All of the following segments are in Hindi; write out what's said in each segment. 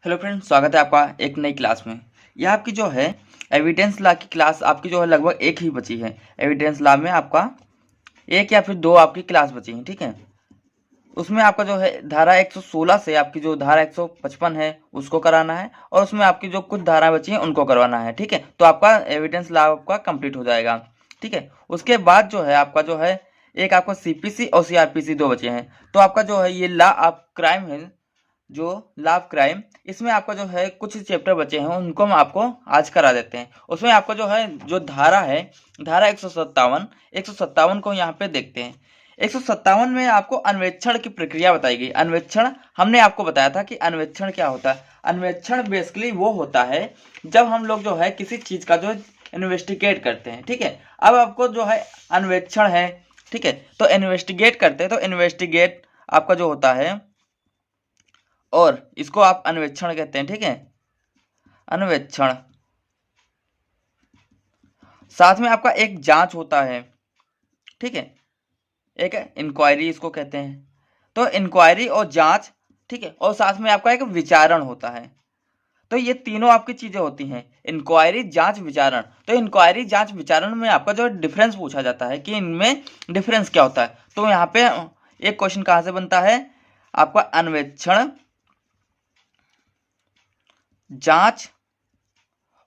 हेलो फ्रेंड्स, स्वागत है आपका एक नई क्लास में। यह आपकी जो है एविडेंस लॉ की क्लास आपकी जो है लगभग एक ही बची है। एविडेंस लॉ में आपका एक या फिर दो आपकी क्लास बची हैं, ठीक है। उसमें आपका जो है धारा 116 से आपकी जो धारा 155 है उसको कराना है, और उसमें आपकी जो कुछ धाराएं बची हैं उनको करवाना है, ठीक है। तो आपका एविडेंस लॉ आपका कंप्लीट हो जाएगा, ठीक है। उसके बाद जो है आपका जो है एक आपका सीपीसी और सीआरपीसी दो बचे हैं। तो आपका जो है ये लॉ ऑफ क्राइम है, जो लॉ ऑफ क्राइम, इसमें आपका जो है कुछ चैप्टर बचे हैं उनको हम आपको आज करा देते हैं। उसमें आपका जो है जो धारा है, धारा 157 को यहाँ पे देखते हैं। 157 में आपको अन्वेक्षण की प्रक्रिया बताई गई। अन्वेक्षण हमने आपको बताया था कि अन्वेक्षण क्या होता है। अन्वेक्षण बेसिकली वो होता है जब हम लोग जो है किसी चीज का जो इन्वेस्टिगेट करते हैं, ठीक है। अब आपको जो है अन्वेक्षण है, ठीक है, तो इन्वेस्टिगेट करते हैं, तो इन्वेस्टिगेट आपका जो होता है, और इसको आप अन्वेक्षण कहते हैं, ठीक है, अन्वेक्षण। साथ में आपका एक जांच होता है, ठीक है, एक इंक्वायरी इसको कहते हैं। तो इंक्वायरी और जांच, ठीक है, और साथ में आपका एक विचारण होता है। तो ये तीनों आपकी चीजें होती हैं, इंक्वायरी, जांच, विचारण। तो इंक्वायरी, जांच, विचारण में आपका जो डिफरेंस पूछा जाता है कि इनमें डिफरेंस क्या होता है। तो यहाँ पे एक क्वेश्चन कहाँ से बनता है, आपका अन्वेक्षण, जांच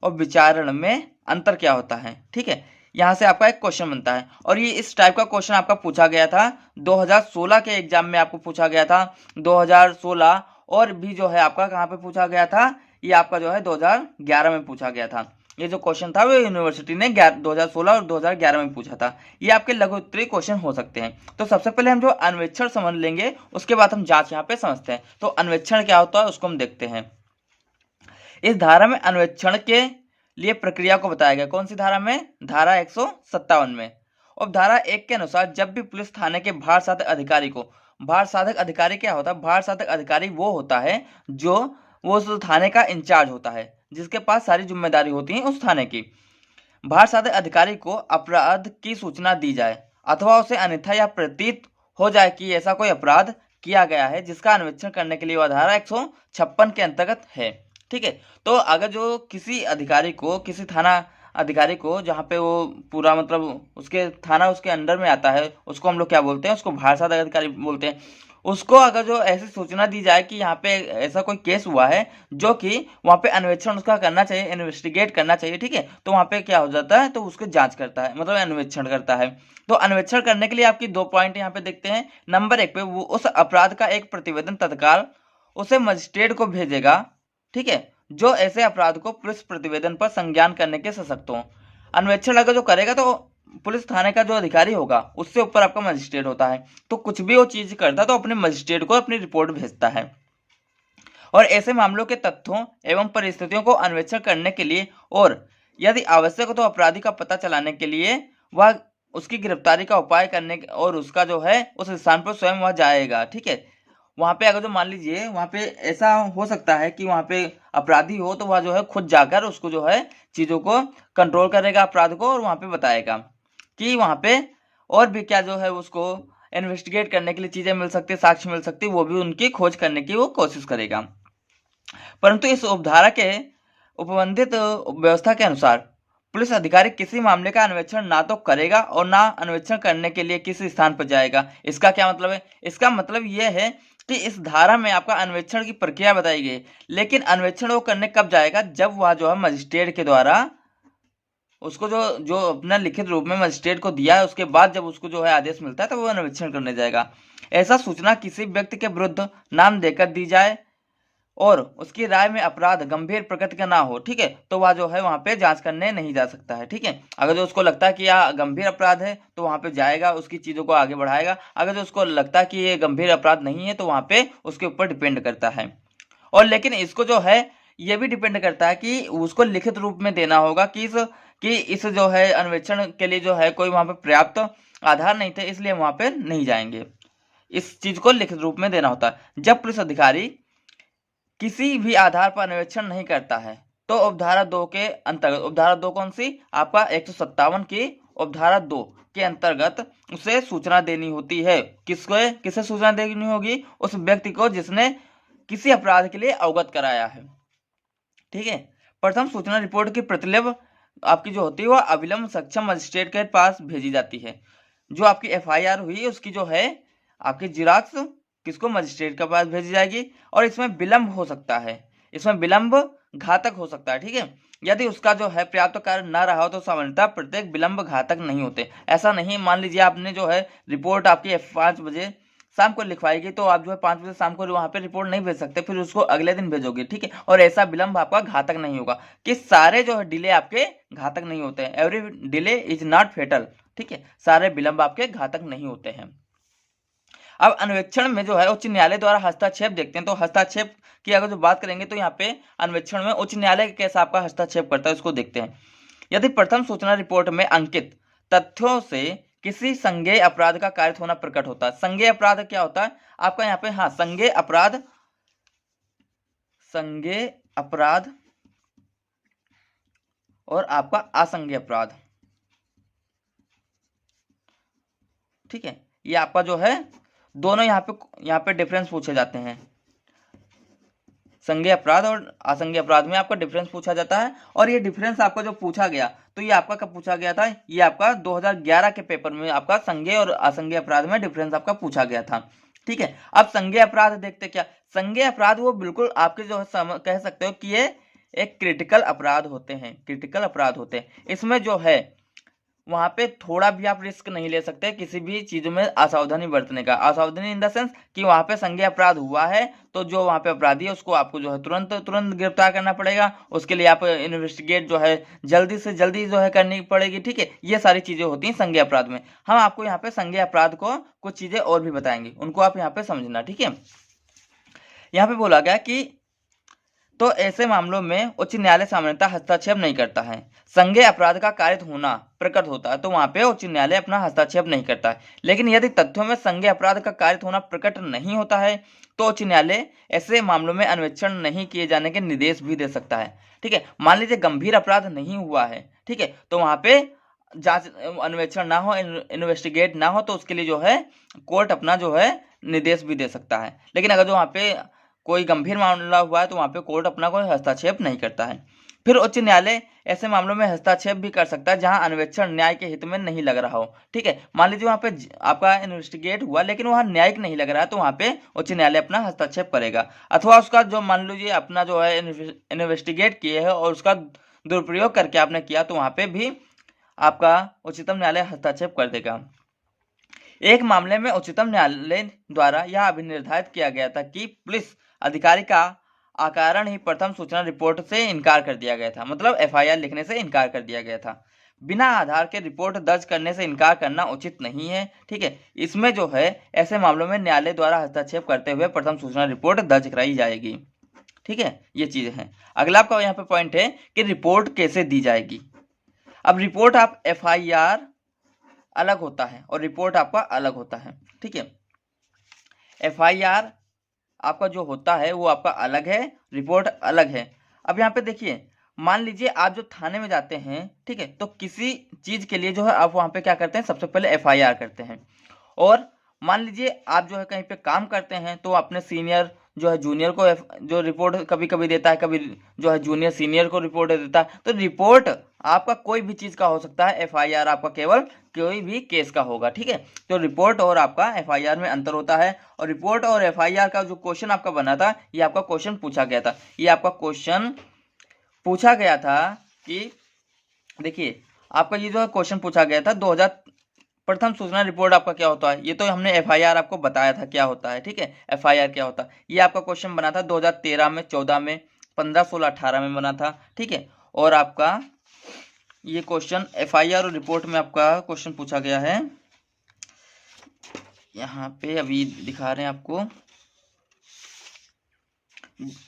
और विचारण में अंतर क्या होता है, ठीक है। यहां से आपका एक क्वेश्चन बनता है, और ये इस टाइप का क्वेश्चन आपका पूछा गया था 2016 के एग्जाम में, आपको पूछा गया था 2016। और भी जो है आपका कहाँ पे पूछा गया था, ये आपका जो है 2011 में पूछा गया था। ये जो क्वेश्चन था वो यूनिवर्सिटी ने 2016 और 2011 में पूछा था। ये आपके लघु उत्तरीय क्वेश्चन हो सकते हैं। तो सबसे पहले हम जो अन्वेक्षण समझ लेंगे, उसके बाद हम जांच यहाँ पे समझते हैं। तो अन्वेक्षण क्या होता है उसको हम देखते हैं। इस धारा में अन्वेक्षण के लिए प्रक्रिया को बताया गया। कौन सी धारा में, धारा 157 में। और धारा 1 के अनुसार जब भी पुलिस थाने के भार साधक अधिकारी को, भार साधक अधिकारी क्या होता है, भार साधक अधिकारी वो होता है जो वो उस थाने का इंचार्ज होता है, जिसके पास सारी जिम्मेदारी होती है उस थाने की। भार साधक अधिकारी को अपराध की सूचना दी जाए, अथवा उसे अन्यथा या प्रतीत हो जाए कि ऐसा कोई अपराध किया गया है जिसका अन्वेषण करने के लिए वह धारा 156 के अंतर्गत है, ठीक है। तो अगर जो किसी अधिकारी को, किसी थाना अधिकारी को, जहाँ पे वो पूरा मतलब उसके थाना उसके अंडर में आता है, उसको हम लोग क्या बोलते हैं, उसको भार साधक अधिकारी बोलते हैं। उसको अगर जो ऐसी सूचना दी जाए कि यहाँ पे ऐसा कोई केस हुआ है जो कि वहाँ पे अन्वेषण उसका करना चाहिए, इन्वेस्टिगेट करना चाहिए, ठीक है, तो वहाँ पे क्या हो जाता है, तो उसको जांच करता है, मतलब अन्वेषण करता है। तो अन्वेषण करने के लिए आपकी दो पॉइंट यहाँ पे देखते हैं। नंबर एक पे वो उस अपराध का एक प्रतिवेदन तत्काल उसे मजिस्ट्रेट को भेजेगा, ठीक है, जो ऐसे अपराध को पुलिस प्रतिवेदन पर संज्ञान करने के सशक्त हो। अन्वेषण अगर जो करेगा तो पुलिस थाने का जो अधिकारी होगा उससे ऊपर आपका मजिस्ट्रेट होता है। तो कुछ भी वो चीज करता है तो अपने मजिस्ट्रेट को अपनी रिपोर्ट भेजता है, और ऐसे मामलों के तथ्यों एवं परिस्थितियों को अन्वेषण करने के लिए, और यदि आवश्यक हो तो अपराधी का पता चलाने के लिए वह उसकी गिरफ्तारी का उपाय करने और उसका जो है उस स्थान पर स्वयं वह जाएगा, ठीक है। वहां पे अगर जो मान लीजिए वहां पे ऐसा हो सकता है कि वहां पे अपराधी हो, तो वह जो है खुद जाकर उसको जो है चीजों को कंट्रोल करेगा, अपराध को, और वहां पे बताएगा कि वहां पे और भी क्या जो है उसको इन्वेस्टिगेट करने के लिए चीजें मिल सकती है, साक्ष्य मिल सकती है, वो भी उनकी खोज करने की वो कोशिश करेगा। परंतु इस उपधारा के उपबंधित व्यवस्था के अनुसार पुलिस अधिकारी किसी मामले का अन्वेषण ना तो करेगा और ना अन्वेषण करने के लिए किसी स्थान पर जाएगा। इसका क्या मतलब है, इसका मतलब यह है कि इस धारा में आपका अन्वेषण की प्रक्रिया बताई गई, लेकिन अन्वेषण वो करने कब जाएगा, जब वह जो है मजिस्ट्रेट के द्वारा उसको जो जो अपना लिखित रूप में मजिस्ट्रेट को दिया है, उसके बाद जब उसको जो है आदेश मिलता है तो वो अन्वेषण करने जाएगा। ऐसा सूचना किसी व्यक्ति के विरुद्ध नाम देकर दी जाए और उसकी राय में अपराध गंभीर प्रकृति का ना हो, ठीक है, तो वह जो है वहां पे जांच करने नहीं जा सकता है, ठीक है। अगर जो उसको लगता है कि यह गंभीर अपराध है तो वहां पे जाएगा, उसकी चीजों को आगे बढ़ाएगा। अगर जो उसको लगता है कि ये गंभीर अपराध नहीं है तो वहां पे उसके ऊपर डिपेंड करता है। और लेकिन इसको जो है ये भी डिपेंड करता है कि उसको लिखित रूप में देना होगा कि इस जो है अन्वेषण के लिए जो है कोई वहां पे पर्याप्त आधार नहीं थे, इसलिए वहां पे नहीं जाएंगे। इस चीज को लिखित रूप में देना होता है। जब पुलिस अधिकारी किसी भी आधार पर अन्वेषण नहीं करता है तो उपधारा 2 के अंतर्गत, उपधारा 2 कौन सी, आपका 157 की उपधारा 2 के अंतर्गत उसे सूचना देनी होती है। किसको, किसे सूचना देनी होगी, उस व्यक्ति को जिसने किसी अपराध के लिए अवगत कराया है। ठीक है, प्रथम सूचना रिपोर्ट की प्रतिलिपि आपकी जो होती है वह अविलंब सक्षम मजिस्ट्रेट के पास भेजी जाती है। जो आपकी एफआईआर हुई उसकी जो है आपकी जिराक्स किसको, मजिस्ट्रेट के पास भेजी जाएगी। और इसमें विलंब हो सकता है, इसमें विलंब घातक हो सकता है। ठीक है, यदि उसका जो है पर्याप्त कारण ना रहा हो तो सामान्यतः प्रत्येक विलंब घातक नहीं होते। ऐसा नहीं, मान लीजिए आपने जो है रिपोर्ट आपकी 5 बजे शाम को लिखवाएगी तो आप जो है 5 बजे शाम को वहां पे रिपोर्ट नहीं भेज सकते, फिर उसको अगले दिन भेजोगे। ठीक है, और ऐसा विलंब आपका घातक नहीं होगा। कि सारे जो है डिले आपके घातक नहीं होते हैं, every delay is not fatal. ठीक है, सारे विलंब आपके घातक नहीं होते हैं। अब अन्वेक्षण में जो है उच्च न्यायालय द्वारा हस्तक्षेप देखते हैं। तो हस्तक्षेप की अगर जो बात करेंगे तो यहाँ पे अन्वेक्षण में उच्च न्यायालय कैसा आपका हस्तक्षेप करता है उसको देखते हैं। यदि प्रथम सूचना रिपोर्ट में अंकित तथ्यों से किसी संज्ञेय अपराध का कारित होना प्रकट होता है। संज्ञेय अपराध क्या होता है आपका यहाँ पे, हाँ, संज्ञेय अपराध और आपका असंज्ञेय अपराध। ठीक है, ये आपका जो है दोनों यहाँ पे डिफरेंस पूछे जाते हैं। संज्ञेय अपराध और असंज्ञेय अपराध में आपका डिफरेंस पूछा जाता है। और ये डिफरेंस आपका जो पूछा गया तो ये आपका कब पूछा गया था, ये आपका 2011 के पेपर में आपका संज्ञेय और असंज्ञेय अपराध में डिफरेंस आपका पूछा गया था। ठीक है, अब संज्ञेय अपराध देखते क्या। संज्ञेय अपराध वो बिल्कुल आपके जो है कह सकते हो कि ये एक क्रिटिकल अपराध होते हैं, क्रिटिकल अपराध होते हैं। इसमें जो है वहां पे थोड़ा भी आप रिस्क नहीं ले सकते किसी भी चीज में असावधानी बरतने का। असावधानी इन द सेंस कि वहां पे संज्ञेय अपराध हुआ है तो जो वहां पे अपराधी है उसको आपको जो है तुरंत गिरफ्तार करना पड़ेगा। उसके लिए आप इन्वेस्टिगेट जो है जल्दी से जल्दी जो है करनी पड़ेगी। ठीक है, ये सारी चीजें होती हैं संज्ञेय अपराध में। हम आपको यहाँ पे संज्ञेय अपराध को कुछ चीजें और भी बताएंगे, उनको आप यहाँ पे समझना। ठीक है, यहाँ पे बोला गया कि तो ऐसे मामलों में उच्च न्यायालय सामान्यतः हस्तक्षेप नहीं करता है। संज्ञेय अपराध का कारित होना प्रकट होता है तो वहां पे उच्च न्यायालय अपना हस्तक्षेप नहीं करता है। लेकिन यदि तथ्यों में संज्ञेय अपराध का कारित होना प्रकट नहीं होता है तो उच्च न्यायालय ऐसे मामलों में अन्वेषण नहीं किए जाने के निर्देश भी दे सकता है। ठीक है, मान लीजिए गंभीर अपराध नहीं हुआ है, ठीक है, तो वहां पे जांच अन्वेषण ना हो, इन्वेस्टिगेट ना हो तो उसके लिए जो है कोर्ट अपना जो है निर्देश भी दे सकता है। लेकिन अगर जो वहां पे कोई गंभीर मामला हुआ है तो वहां पे कोर्ट अपना कोई हस्तक्षेप नहीं करता है। फिर उच्च न्यायालय ऐसे मामलों में हस्तक्षेप भी कर सकता है जहां अन्वेषण न्याय के हित में नहीं लग रहा हो। ठीक है, मान लीजिए वहां पे आपका इन्वेस्टिगेट हुआ लेकिन वहां न्यायिक नहीं लग रहा है तो वहां पे उच्च न्यायालय अपना हस्तक्षेप करेगा। अथवा उसका जो मान लीजिए अपना जो है इन्वेस्टिगेट किए है और उसका दुरुपयोग करके आपने किया तो वहां पे भी आपका उच्चतम न्यायालय हस्तक्षेप कर देगा। एक मामले में उच्चतम न्यायालय द्वारा यह अभिनिर्धारित किया गया था कि पुलिस अधिकारी का अकारण ही प्रथम सूचना रिपोर्ट से इनकार कर दिया गया था। मतलब एफआईआर लिखने से इनकार कर दिया गया था। बिना आधार के रिपोर्ट दर्ज करने से इनकार करना उचित नहीं है। ठीक है, इसमें जो है ऐसे मामलों में न्यायालय द्वारा हस्तक्षेप करते हुए प्रथम सूचना रिपोर्ट दर्ज कराई जाएगी। ठीक है, ये चीज है। अगला आपका यहाँ पे पॉइंट है कि रिपोर्ट कैसे दी जाएगी। अब रिपोर्ट आप एफआईआर अलग होता है और रिपोर्ट आपका अलग होता है। ठीक है, एफआईआर आपका जो होता है वो आपका अलग है, रिपोर्ट अलग है। अब यहाँ पे देखिए, मान लीजिए आप जो थाने में जाते हैं, ठीक है, तो किसी चीज के लिए जो है आप वहां पे क्या करते हैं, सबसे पहले एफआईआर करते हैं। और मान लीजिए आप जो है कहीं पे काम करते हैं तो अपने सीनियर जो है जूनियर को जो रिपोर्ट कभी कभी देता है, कभी जो है जूनियर सीनियर को रिपोर्ट दे देता है। तो रिपोर्ट आपका कोई भी चीज का हो सकता है, एफआईआर आपका केवल कोई भी केस का होगा। ठीक है, तो रिपोर्ट और आपका एफआईआर में अंतर होता है। और रिपोर्ट और एफआईआर का जो क्वेश्चन आपका बना था, ये आपका क्वेश्चन पूछा गया था। ये आपका क्वेश्चन पूछा गया था कि देखिए आपका ये जो है क्वेश्चन पूछा गया था 2000 प्रथम सूचना रिपोर्ट आपका क्या होता है। ये तो हमने एफआईआर आपको बताया था क्या होता है। ठीक है, एफआईआर क्या होता है, ये आपका क्वेश्चन बना था 2013 में, 14 में, 15, 16, 18 में बना था। ठीक है, और आपका ये क्वेश्चन एफआईआर और रिपोर्ट में आपका क्वेश्चन पूछा गया है। यहाँ पे अभी दिखा रहे हैं आपको,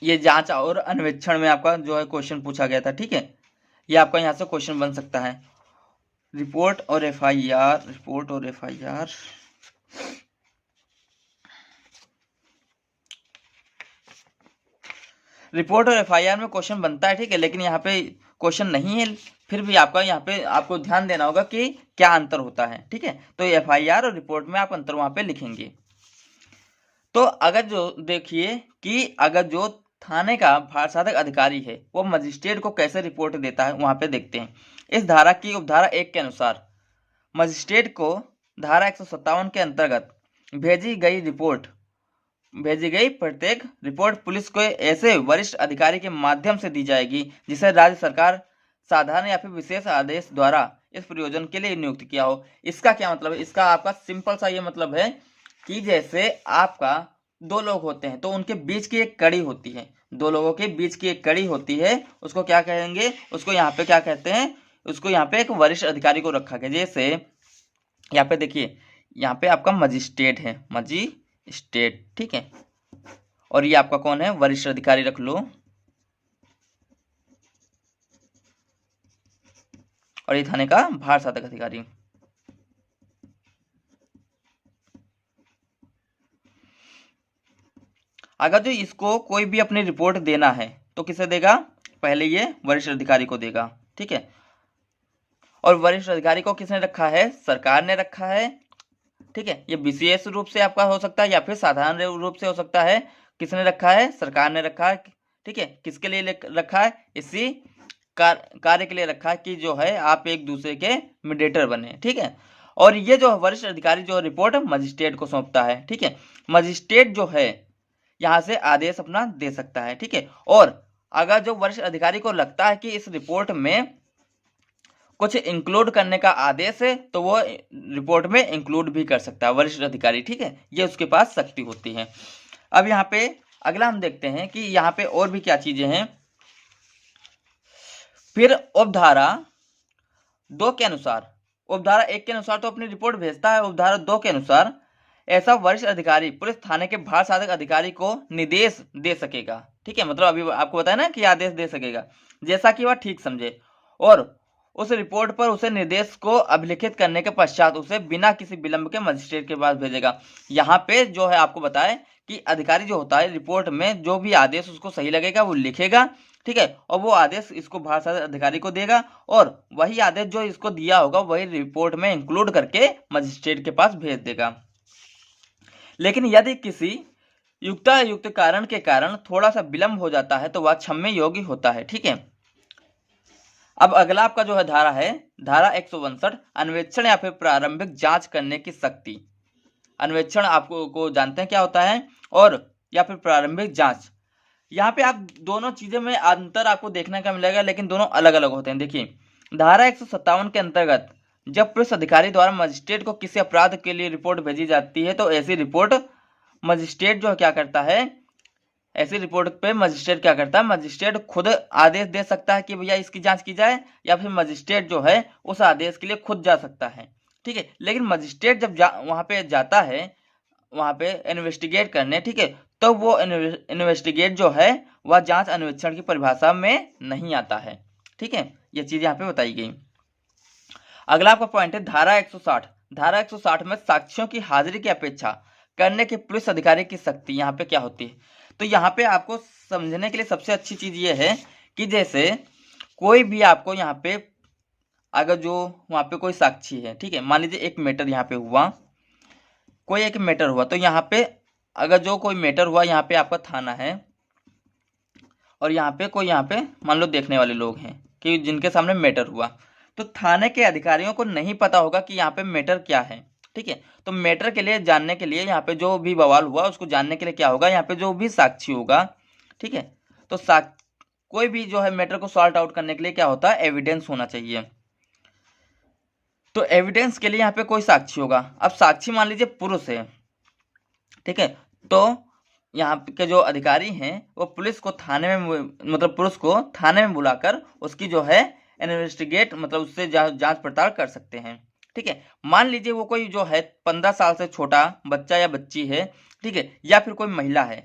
ये जांच और अन्वेषण में आपका जो है क्वेश्चन पूछा गया था। ठीक है, ये आपका यहाँ से क्वेश्चन बन सकता है। रिपोर्ट और एफआईआर, रिपोर्ट और एफआईआर, रिपोर्ट और एफआईआर में क्वेश्चन बनता है। ठीक है, लेकिन यहाँ पे क्वेश्चन नहीं है, फिर भी आपका यहाँ पे आपको ध्यान देना होगा कि क्या अंतर होता है। ठीक है, तो एफआईआर और रिपोर्ट में आप अंतर वहां पे लिखेंगे। तो अगर जो देखिए कि अगर जो थाने का भारसाधक अधिकारी है वो मजिस्ट्रेट को कैसे रिपोर्ट देता है, वहां पे देखते हैं। इस धारा की उपधारा 1 के अनुसार मजिस्ट्रेट को धारा 157 के अंतर्गत भेजी गई प्रत्येक रिपोर्ट पुलिस को ऐसे वरिष्ठ अधिकारी के माध्यम से दी जाएगी जिसे राज्य सरकार साधारण या फिर विशेष आदेश द्वारा इस प्रयोजन के लिए नियुक्त किया हो। इसका क्या मतलब है? इसका आपका सिंपल सा ये मतलब है कि जैसे आपका दो लोग होते हैं तो उनके बीच की एक कड़ी होती है, दो लोगों के बीच की एक कड़ी होती है, उसको क्या कहेंगे? उसको यहाँ पे क्या कहते हैं? उसको यहाँ पे एक वरिष्ठ अधिकारी को रखा गया। जैसे यहाँ पे देखिए, यहाँ पे आपका मजिस्ट्रेट है, मजिस्ट्रेट, ठीक है, और ये आपका कौन है? वरिष्ठ अधिकारी रख लो, और ये थाने का भारसाधक अधिकारी। अगर जो इसको कोई भी अपनी रिपोर्ट देना है तो किसे देगा? पहले ये वरिष्ठ अधिकारी को देगा, ठीक है। और वरिष्ठ अधिकारी को किसने रखा है? सरकार ने रखा है, ठीक है। ये विशेष रूप से आपका हो सकता है या फिर साधारण रूप से हो सकता है। किसने रखा है? सरकार ने रखा है, ठीक है। किसके लिए रखा है? इसी कार्य के लिए रखा है कि जो है आप एक दूसरे के मीडिएटर बने, ठीक है। और ये जो वरिष्ठ अधिकारी जो रिपोर्ट मजिस्ट्रेट को सौंपता है, ठीक है। मजिस्ट्रेट जो है यहाँ से आदेश अपना दे सकता है, ठीक है। और अगर जो वरिष्ठ अधिकारी को लगता है कि इस रिपोर्ट में कुछ इंक्लूड करने का आदेश है तो वो रिपोर्ट में इंक्लूड भी कर सकता है वरिष्ठ अधिकारी, ठीक है। ये उसके पास शक्ति होती है। अब यहाँ पे अगला हम देखते हैं कि यहाँ पे और भी क्या चीजें हैं। फिर उपधारा 2 के अनुसार, उपधारा 1 के अनुसार तो अपनी रिपोर्ट भेजता है, उपधारा 2 के अनुसार ऐसा वरिष्ठ अधिकारी पुलिस थाने के भारसाधक अधिकारी को निर्देश दे सकेगा, ठीक है। मतलब अभी आपको बताया ना कि आदेश दे सकेगा, जैसा कि वह ठीक समझे, और उस रिपोर्ट पर उसे निर्देश को अभिलिखित करने के पश्चात उसे बिना किसी विलंब के मजिस्ट्रेट के पास भेजेगा। यहाँ पे जो है आपको बताए कि अधिकारी जो होता है रिपोर्ट में जो भी आदेश उसको सही लगेगा वो लिखेगा, ठीक है, और वो आदेश इसको भारसाधक अधिकारी को देगा, और वही आदेश जो इसको दिया होगा वही रिपोर्ट में इंक्लूड करके मजिस्ट्रेट के पास भेज देगा। लेकिन यदि किसी युक्तायुक्त कारण के कारण थोड़ा सा विलंब हो जाता है तो वह क्षम्य योग्य होता है, ठीक है। अब अगला आपका जो है धारा है, धारा 162 अन्वेषण या फिर प्रारंभिक जांच करने की शक्ति। अन्वेषण आपको को जानते हैं क्या होता है, और या फिर प्रारंभिक जांच। यहाँ पे आप दोनों चीजों में अंतर आपको देखने का मिलेगा, लेकिन दोनों अलग अलग होते हैं। देखिए, धारा 157 के अंतर्गत जब पुलिस अधिकारी द्वारा मजिस्ट्रेट को किसी अपराध के लिए रिपोर्ट भेजी जाती है तो ऐसी रिपोर्ट मजिस्ट्रेट जो क्या करता है, ऐसी रिपोर्ट पे मजिस्ट्रेट क्या करता है? मजिस्ट्रेट खुद आदेश दे सकता है कि भैया इसकी जांच की जाए, या फिर मजिस्ट्रेट जो है उस आदेश के लिए खुद जा सकता है, ठीक है। लेकिन मजिस्ट्रेट जब वहां पे जाता है, वहां पे इन्वेस्टिगेट करने, ठीक है, तो वो इन्वेस्टिगेट जो है वह जांच अन्वेषण की परिभाषा में नहीं आता है, ठीक है। ये चीज यहाँ पे बताई गई। अगला आपका पॉइंट है धारा 160। धारा 160 में साक्ष्यों की हाजिरी की अपेक्षा करने के पुलिस अधिकारी की शक्ति यहाँ पे क्या होती है? तो यहाँ पे आपको समझने के लिए सबसे अच्छी चीज ये है कि जैसे कोई भी आपको यहाँ पे अगर जो वहां पे कोई साक्षी है, ठीक है, मान लीजिए एक मैटर यहाँ पे हुआ, कोई एक मैटर हुआ, तो यहाँ पे अगर जो कोई मैटर हुआ, यहाँ पे आपका थाना है और यहाँ पे कोई यहाँ पे मान लो देखने वाले लोग हैं कि जिनके सामने मैटर हुआ, तो थाने के अधिकारियों को नहीं पता होगा कि यहाँ पे मैटर क्या है, ठीक है। तो मैटर के लिए जानने के लिए यहाँ पे जो भी बवाल हुआ उसको जानने के लिए क्या होगा, यहाँ पे जो भी साक्षी होगा, ठीक है, तो कोई भी जो है मैटर को सॉल्ट आउट करने के लिए क्या होता है? एविडेंस होना चाहिए। तो एविडेंस के लिए यहाँ पे कोई साक्षी होगा। अब साक्षी मान लीजिए पुरुष है, ठीक है, तो यहाँ के जो अधिकारी हैं वो पुलिस को थाने में, मतलब पुरुष को थाने में बुलाकर उसकी जो है इन्वेस्टिगेट, मतलब उससे जांच पड़ताल कर सकते हैं, ठीक है। मान लीजिए वो कोई जो है 15 साल से छोटा बच्चा या बच्ची है, ठीक है, या फिर कोई महिला है,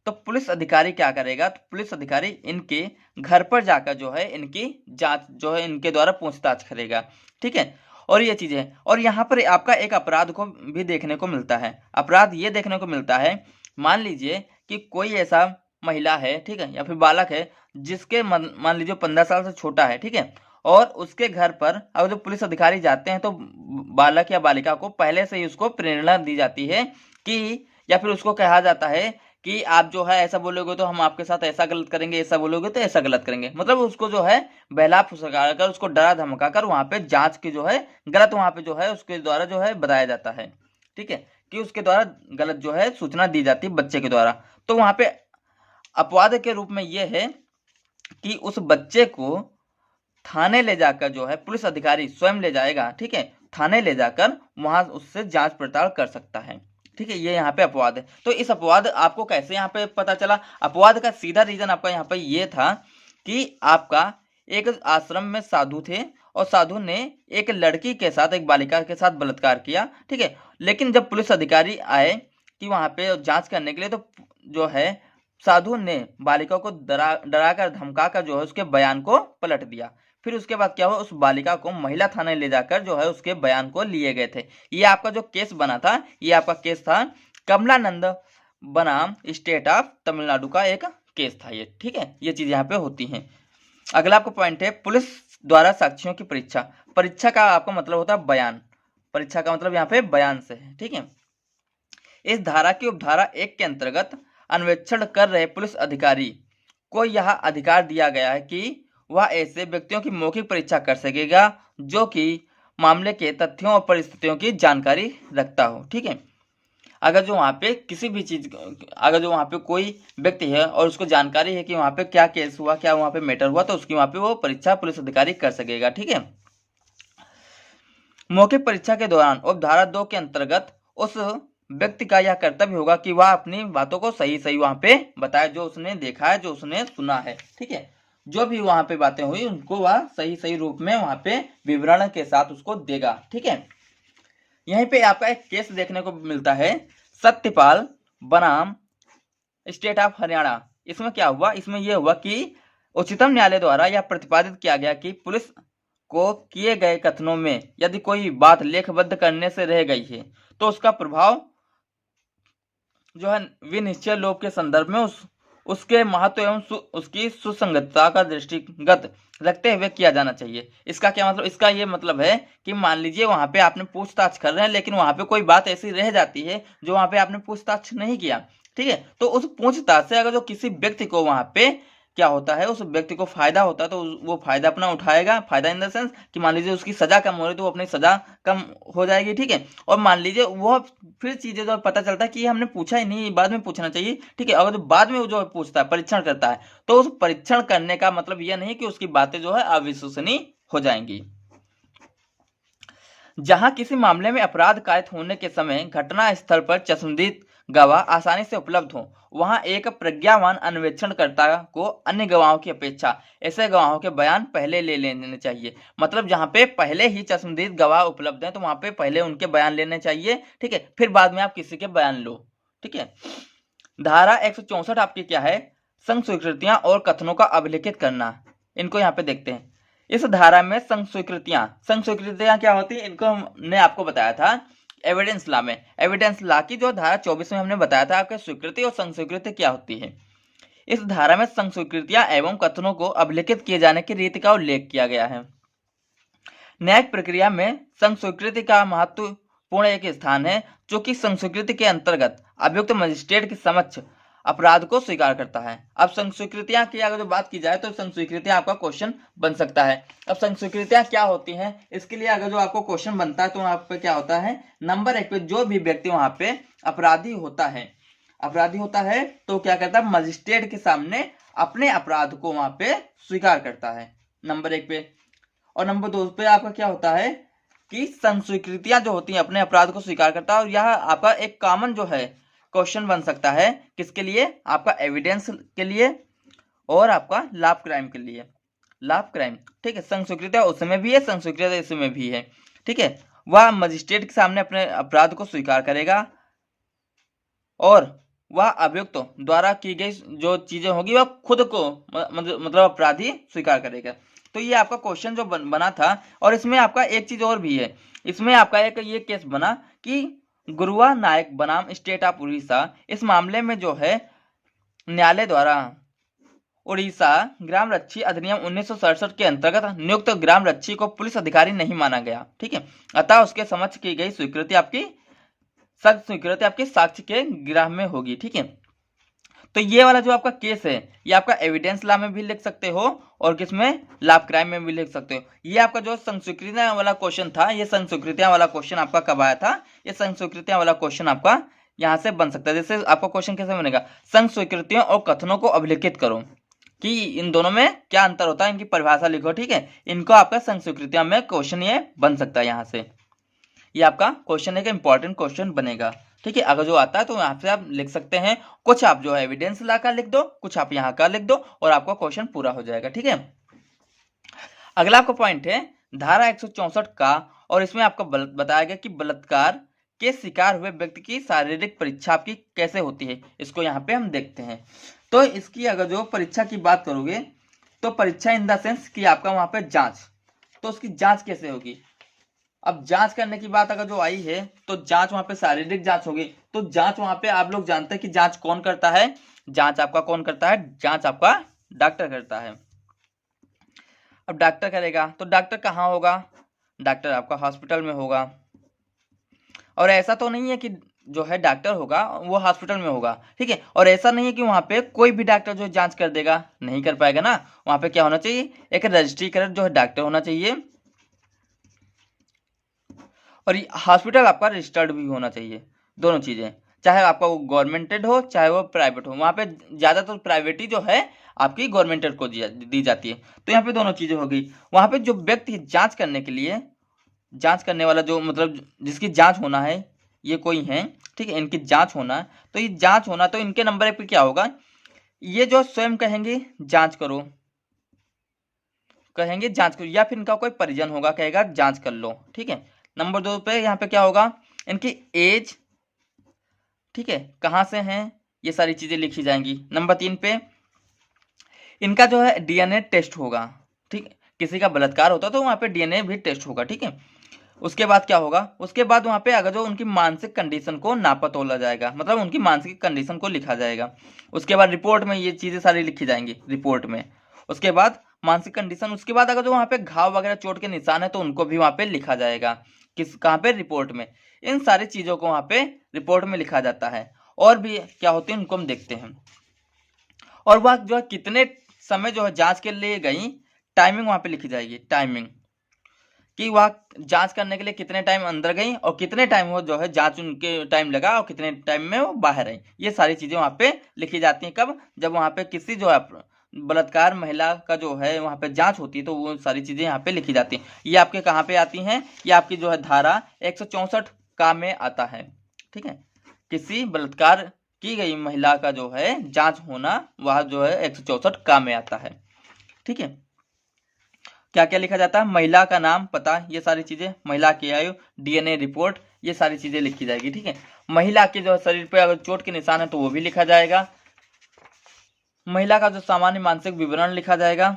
तो पुलिस अधिकारी क्या करेगा? तो पुलिस अधिकारी इनके घर पर जाकर जो है इनकी जांच जो है इनके द्वारा पूछताछ करेगा, ठीक है। और ये चीजें, और यहाँ पर आपका एक अपराध को भी देखने को मिलता है। अपराध ये देखने को मिलता है, मान लीजिए कि कोई ऐसा महिला है, ठीक है, या फिर बालक है जिसके मान लीजिए 15 साल से छोटा है, ठीक है, और उसके घर पर अगर जो पुलिस अधिकारी जाते हैं तो बालक या बालिका को पहले से ही उसको प्रेरणा दी जाती है कि या फिर उसको कहा जाता है कि आप जो है ऐसा बोलोगे तो हम आपके साथ ऐसा गलत करेंगे, ऐसा बोलोगे तो ऐसा गलत करेंगे। मतलब उसको जो है बहला फुसला कर, उसको डरा धमका कर वहां पे जांच की जो है गलत वहां पे जो है उसके द्वारा जो है बताया जाता है, ठीक है, कि उसके द्वारा गलत जो है सूचना दी जाती है बच्चे के द्वारा। तो वहां पे अपवाद के रूप में यह है कि उस बच्चे को थाने ले जाकर जो है पुलिस अधिकारी स्वयं ले जाएगा, ठीक है, थाने ले जाकर वहां उससे जांच पड़ताल कर सकता है, ठीक है। ये यहाँ पे अपवाद है। तो इस अपवाद आपको कैसे यहाँ पे पता चला? अपवाद का सीधा रीजन आपका यहाँ पे ये था कि आपका एक आश्रम में साधु थे और साधु ने एक लड़की के साथ, एक बालिका के साथ बलात्कार किया, ठीक है। लेकिन जब पुलिस अधिकारी आए कि वहां पे जांच करने के लिए, तो जो है साधु ने बालिका को डराकर धमकाकर जो है उसके बयान को पलट दिया। फिर उसके बाद क्या हुआ, उस बालिका को महिला थाने ले जाकर जो है उसके बयान को लिए गए थे। ये आपका जो केस बना था, ये आपका केस था कमलानंद बनाम स्टेट ऑफ तमिलनाडु का एक केस था ये, ठीक है। ये चीज यहाँ पे होती है। अगला आपका पॉइंट है पुलिस द्वारा साक्ष्यों की परीक्षा। परीक्षा का आपका मतलब होता है बयान। परीक्षा का मतलब यहाँ पे बयान से है, ठीक है। इस धारा की उपधारा 1 के अंतर्गत अन्वेषण कर रहे पुलिस अधिकारी को यह अधिकार दिया गया है कि वह ऐसे व्यक्तियों की मौखिक परीक्षा कर सकेगा जो कि मामले के तथ्यों और परिस्थितियों की जानकारी रखता हो, ठीक है। अगर जो वहाँ पे किसी भी चीज, अगर जो वहाँ पे कोई व्यक्ति है और उसको जानकारी है कि वहाँ पे क्या केस हुआ, क्या वहाँ पे मैटर हुआ, तो उसकी वहाँ पे वो परीक्षा पुलिस अधिकारी कर सकेगा, ठीक है। मौखिक परीक्षा के दौरान उपधारा 2 के अंतर्गत उस व्यक्ति का यह कर्तव्य होगा कि वह अपनी बातों को सही सही वहां पे बताए, जो उसने देखा है, जो उसने सुना है, ठीक है। जो भी वहां पे बातें हुई उनको वह सही सही रूप में वहां पे विवरण के साथ उसको देगा, ठीक है। यहीं पे आपका एक केस देखने को मिलता है सत्यपाल बनाम स्टेट ऑफ हरियाणा। इसमें क्या हुआ, इसमें यह हुआ कि उच्चतम न्यायालय द्वारा यह प्रतिपादित किया गया कि पुलिस को किए गए कथनों में यदि कोई बात लेखबद्ध करने से रह गई है तो उसका प्रभाव जो है विनिश्चय लोभ के संदर्भ में उसके महत्व एवं उसकी सुसंगतता का दृष्टिगत रखते हुए किया जाना चाहिए। इसका क्या मतलब, इसका ये मतलब है कि मान लीजिए वहां पे आपने पूछताछ कर रहे हैं, लेकिन वहां पे कोई बात ऐसी रह जाती है जो वहां पे आपने पूछताछ नहीं किया, ठीक है। तो उस पूछताछ से अगर जो किसी व्यक्ति को वहां पे क्या होता है, उस व्यक्ति को फायदा होता है, तो वो फायदा अपना उठाएगा। फायदा इन द सेंस कि मान लीजिए उसकी सजा कम हो रही है तो वो अपनी सजा कम हो जाएगी, ठीक है। और मान लीजिए वो फिर चीजें जो पता चलता है कि हमने पूछा ही नहीं, बाद में पूछना चाहिए, ठीक है। अगर बाद में वो जो पूछता है, परीक्षण करता है, तो उस परीक्षण करने का मतलब यह नहीं कि उसकी बातें जो है अविश्वसनीय हो जाएंगी। जहां किसी मामले में अपराध कारित होने के समय घटना स्थल पर चश्मदीद गवाह आसानी से उपलब्ध हो, वहां एक प्रज्ञावान अन्वेषणकर्ता को अन्य गवाहों की अपेक्षा ऐसे गवाहों के बयान पहले ले लेने चाहिए। मतलब जहां पे पहले ही चश्मदीद गवाह उपलब्ध हैं तो वहां पे पहले उनके बयान लेने चाहिए, ठीक है, फिर बाद में आप किसी के बयान लो, ठीक है। धारा 164 आपकी क्या है, संघ स्वीकृतियां और कथनों का अभिलिखित करना। इनको यहाँ पे देखते हैं। इस धारा में संघ स्वीकृतियां क्या होती है, इनको हमने आपको बताया था एविडेंस लॉ में। एविडेंस लॉ की जो धारा 24 में हमने बताया था आपके स्वीकृति और संघ स्वीकृति क्या होती है। इस धारा में संघ स्वीकृतियां एवं कथनों को अभिलिखित किए जाने की रीति का उल्लेख किया गया है। न्यायिक प्रक्रिया में संघ स्वीकृति का महत्वपूर्ण एक स्थान है, जो कि संघ स्वीकृति के अंतर्गत अभियुक्त मजिस्ट्रेट के समक्ष अपराध को स्वीकार करता है। अब संघ स्वीकृतियां की अगर जो बात की जाए तो संघ स्वीकृतियां आपका क्वेश्चन बन सकता है। अब संघ स्वीकृतियां क्या होती हैं, इसके लिए अगर जो आपको क्वेश्चन बनता है तो वहां पे क्या होता है, नंबर 1 पे जो भी व्यक्ति वहां पे अपराधी होता है तो क्या करता है, मजिस्ट्रेट के सामने अपने अपराध को वहां पे स्वीकार करता है, नंबर 1 पे। और नंबर 2 पे आपका क्या होता है कि संघ स्वीकृतियां जो होती हैं अपने अपराध को स्वीकार करता है। और यह आपका एक कॉमन जो है क्वेश्चन बन सकता है, किसके लिए, आपका एविडेंस के लिए और आपका लाभ क्राइम के लिए, लाभ क्राइम, ठीक है। संघ स्वीकृति उसमें भी है, संघ स्वीकृति इसमें भी है, ठीक है। वह मजिस्ट्रेट के सामने अपने अपराध को स्वीकार करेगा और वह अभियुक्त द्वारा की गई जो चीजें होगी वह खुद को मतलब अपराधी स्वीकार करेगा। तो ये आपका क्वेश्चन जो बना था। और इसमें आपका एक चीज और भी है, इसमें आपका एक ये केस बना कि गुरुआ नायक बनाम स्टेट ऑफ उड़ीसा। इस मामले में जो है न्यायालय द्वारा उड़ीसा ग्राम रक्षी अधिनियम 1967 के अंतर्गत नियुक्त ग्राम रक्षी को पुलिस अधिकारी नहीं माना गया, ठीक है। अतः उसके समक्ष की गई स्वीकृति आपकी सख्त स्वीकृति आपके साक्ष्य के ग्राह में होगी। ठीक है, तो ये वाला जो आपका केस है ये आपका एविडेंस लॉ में भी लिख सकते हो और किसमें, लॉ ऑफ क्राइम में भी लिख सकते हो। ये आपका जो संस्वीकृतियां वाला क्वेश्चन था, ये संस्वीकृतियां वाला क्वेश्चन आपका कब आया था, ये संस्वीकृतियां वाला क्वेश्चन आपका यहाँ से बन सकता है। जैसे आपका क्वेश्चन कैसे बनेगा, संस्वीकृतियों और कथनों को अभिलिखित करो कि इन दोनों में क्या अंतर होता है, इनकी परिभाषा लिखो। ठीक है, इनको आपका संस्वीकृतियां में क्वेश्चन ये बन सकता है। यहाँ से ये आपका क्वेश्चन एक इंपॉर्टेंट क्वेश्चन बनेगा। ठीक है, अगर जो आता है तो यहाँ से आप लिख सकते हैं, कुछ आप जो है एविडेंस ला का लिख दो, कुछ आप यहाँ का लिख दो और आपका क्वेश्चन पूरा हो जाएगा। ठीक है, अगला आपका पॉइंट है धारा 164 का, और इसमें आपको बताया गया कि बलात्कार के शिकार हुए व्यक्ति की शारीरिक परीक्षा आपकी कैसे होती है, इसको यहाँ पे हम देखते हैं। तो इसकी अगर जो परीक्षा की बात करोगे तो परीक्षा इन द सेंस कि आपका वहां पे जांच, तो उसकी जांच कैसे होगी। अब जांच करने की बात अगर जो आई है तो जांच वहां पे शारीरिक जांच होगी। तो जांच वहां पे आप लोग जानते हैं कि जांच कौन करता है, जांच आपका कौन करता है, जांच आपका डॉक्टर करता है। अब डॉक्टर करेगा तो डॉक्टर कहाँ होगा, डॉक्टर आपका हॉस्पिटल में होगा। और ऐसा तो नहीं है कि जो है डॉक्टर होगा वो हॉस्पिटल में होगा। ठीक है, और ऐसा नहीं है कि वहां पे कोई भी डॉक्टर जो जांच कर देगा, नहीं कर पाएगा ना। वहां पे क्या होना चाहिए, एक रजिस्ट्रीकृत जो है डॉक्टर होना चाहिए और हॉस्पिटल आपका रजिस्टर्ड भी होना चाहिए। दोनों चीजें, चाहे आपका वो गवर्नमेंटेड हो चाहे वो प्राइवेट हो। वहां पे ज्यादातर प्राइवेट ही जो है आपकी गवर्नमेंटेड को दी जाती है। तो यहाँ पे दोनों चीजें हो गई। वहां पे जो व्यक्ति जांच करने के लिए, जांच करने वाला जो मतलब जिसकी जांच होना है ये कोई है। ठीक है, इनकी जांच होना है, तो ये जांच होना, तो इनके नंबर एक पे क्या होगा, ये जो स्वयं कहेंगे जांच करो, कहेंगे जांच करो, या फिर इनका कोई परिजन होगा कहेगा जांच कर लो। ठीक है, नंबर 2 पे यहाँ पे क्या होगा, इनकी एज, ठीक है, कहाँ से हैं, ये सारी चीजें लिखी जाएंगी। नंबर 3 पे इनका जो है डीएनए टेस्ट होगा। ठीक है, किसी का बलात्कार होता तो वहां पे डीएनए भी टेस्ट होगा। ठीक है, उसके बाद क्या होगा, उसके बाद वहां पे अगर जो उनकी मानसिक कंडीशन को नापा तोला जाएगा, मतलब उनकी मानसिक कंडीशन को लिखा जाएगा। उसके बाद रिपोर्ट में ये चीजें सारी लिखी जाएंगी रिपोर्ट में। उसके बाद मानसिक कंडीशन, उसके बाद अगर जो वहां पे घाव वगैरह चोट के निशान है तो उनको भी वहां पे लिखा जाएगा। किस कहाँ पे, रिपोर्ट में। इन सारी चीजों को वहां पे रिपोर्ट में लिखा जाता है। और भी क्या होते हैं उनको हम देखते हैं। और वह जो है कितने समय जो है जांच के लिए गई, टाइमिंग वहां पे लिखी जाएगी। टाइमिंग कि वह जांच करने के लिए कितने टाइम अंदर गई और कितने टाइम वो जो है जांच उनके टाइम लगा और कितने टाइम में वो बाहर आई। ये सारी चीजें वहां पे लिखी जाती हैं। कब, जब वहां पे किसी जो है बलात्कार महिला का जो है वहां पे जांच होती है तो वो सारी चीजें यहाँ पे लिखी जाती हैं। ये आपके कहाँ पे आती हैं, ये आपकी जो है धारा 164 का में आता है। ठीक है, किसी बलात्कार की गई महिला का जो है जांच होना वह जो है 164 का में आता है। ठीक है, क्या क्या लिखा जाता है, महिला का नाम, पता, ये सारी चीजें, महिला की आयु, डीएनए रिपोर्ट, ये सारी चीजें लिखी जाएगी। ठीक है, महिला के जो शरीर पे अगर चोट के निशान है तो वो भी लिखा जाएगा। महिला का जो सामान्य मानसिक विवरण लिखा जाएगा।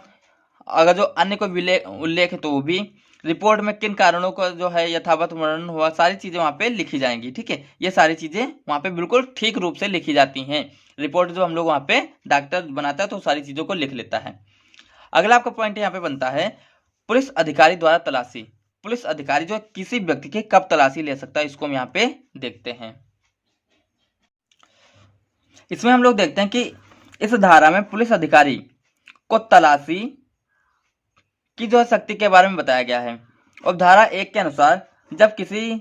अगर जो अन्य कोई उल्लेख है तो वो भी। रिपोर्ट में किन कारणों का जो है यथावत वर्णन हुआ, सारी चीजें वहां पे लिखी जाएंगी। ठीक है, ये सारी चीजें वहां पे बिल्कुल ठीक रूप से लिखी जाती हैं। रिपोर्ट जो हम लोग वहां पे डॉक्टर बनाता है तो सारी चीजों को लिख लेता है। अगला आपका पॉइंट यहाँ पे बनता है पुलिस अधिकारी द्वारा तलाशी। पुलिस अधिकारी जो किसी व्यक्ति की कब तलाशी ले सकता है, इसको हम यहाँ पे देखते हैं। इसमें हम लोग देखते हैं कि इस धारा में पुलिस अधिकारी को तलाशी की जो शक्ति के बारे में बताया गया है। और धारा 1 के अनुसार जब किसी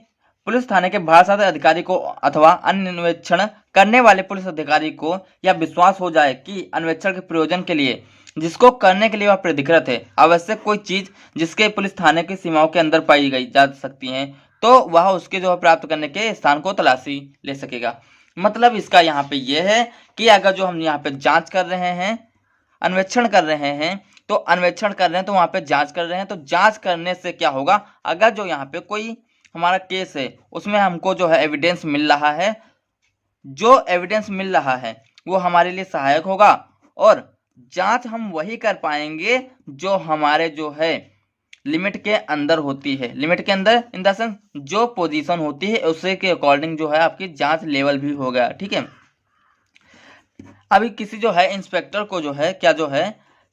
पुलिस थाने के भाषाई अधिकारी को अथवा अन्वेषण करने वाले पुलिस अधिकारी को यह विश्वास हो जाए कि अन्वेषण के प्रयोजन के लिए जिसको करने के लिए वह प्राधिकृत है आवश्यक कोई चीज जिसके पुलिस थाने की सीमाओं के अंदर पाई गई जा सकती है तो वह उसके जो है प्राप्त करने के स्थान को तलाशी ले सकेगा। मतलब इसका यहाँ पे यह है कि अगर जो हम यहाँ पे जांच कर रहे हैं, अन्वेषण कर रहे हैं, तो अन्वेषण कर रहे हैं तो वहां पे जांच कर रहे हैं, तो जांच करने से क्या होगा, अगर जो यहाँ पे कोई हमारा केस है उसमें हमको जो है एविडेंस मिल रहा है, जो एविडेंस मिल रहा है वो हमारे लिए सहायक होगा। और जांच हम वही कर पाएंगे जो हमारे जो है लिमिट के अंदर होती है। लिमिट के अंदर इन द सेंस जो पोजीशन होती है उसे के अकॉर्डिंग जो है आपकी जांच लेवल भी होगा। ठीक है, अभी किसी जो है इंस्पेक्टर को जो है क्या जो है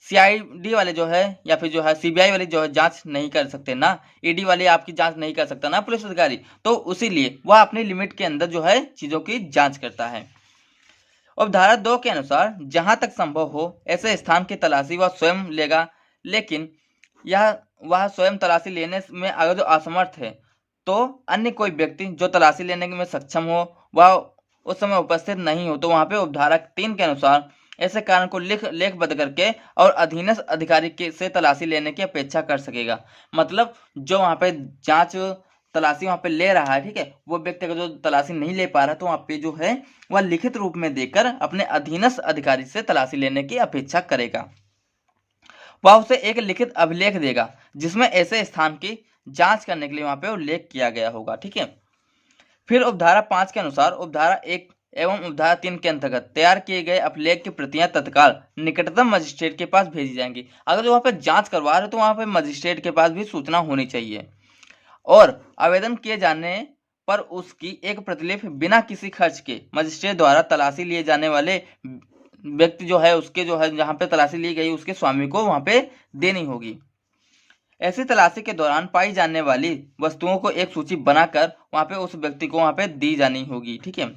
सीआईडी वाले जो है या फिर जो है सीबीआई वाले जो है जांच नहीं कर सकते ना, ईडी वाले आपकी जांच नहीं कर सकता ना पुलिस अधिकारी, तो उसीलिए वह अपनी लिमिट के अंदर जो है चीजों की जांच करता है। अब धारा 2 के अनुसार जहां तक संभव हो ऐसे स्थान की तलाशी वह स्वयं लेगा, लेकिन यह वह स्वयं तलाशी लेने में अगर जो असमर्थ है तो अन्य कोई व्यक्ति जो तलाशी लेने में सक्षम हो वह उस समय उपस्थित नहीं हो तो वहां पे उपधारा 3 के अनुसार ऐसे कारण को लेखबद्ध करके और अधीनस्थ अधिकारी के से तलाशी लेने की अपेक्षा कर सकेगा। मतलब जो वहां पे जांच तलाशी वहां पे ले रहा है, ठीक है, वो व्यक्ति अगर जो तलाशी नहीं ले पा रहा तो वहां पे जो है वह लिखित रूप में देकर अपने अधीनस्थ अधिकारी से तलाशी लेने की अपेक्षा करेगा। वह उसे एक लिखित अभिलेख देगा जिसमें ऐसे स्थान की जांच करने के लिए वहां पे उल्लेख किया गया होगा, ठीक है। फिर उपधारा 5 के अनुसार उपधारा 1 एवं उपधारा 3 के अंतर्गत तैयार किए गए अभिलेख की प्रतियां तत्काल निकटतम मजिस्ट्रेट के पास भेजी जाएंगी। अगर जो वहां पे जांच करवा रहे तो वहां पे मजिस्ट्रेट के पास भी सूचना होनी चाहिए और आवेदन किए जाने पर उसकी एक प्रतिलिपि बिना किसी खर्च के मजिस्ट्रेट द्वारा तलाशी लिए जाने वाले व्यक्ति जो है उसके जो है जहां पे तलाशी ली गई उसके स्वामी को वहां पे देनी होगी। ऐसी तलाशी के दौरान पाई जाने वाली वस्तुओं को एक सूची बनाकर वहां पे उस व्यक्ति को वहां पे दी जानी होगी, ठीक है।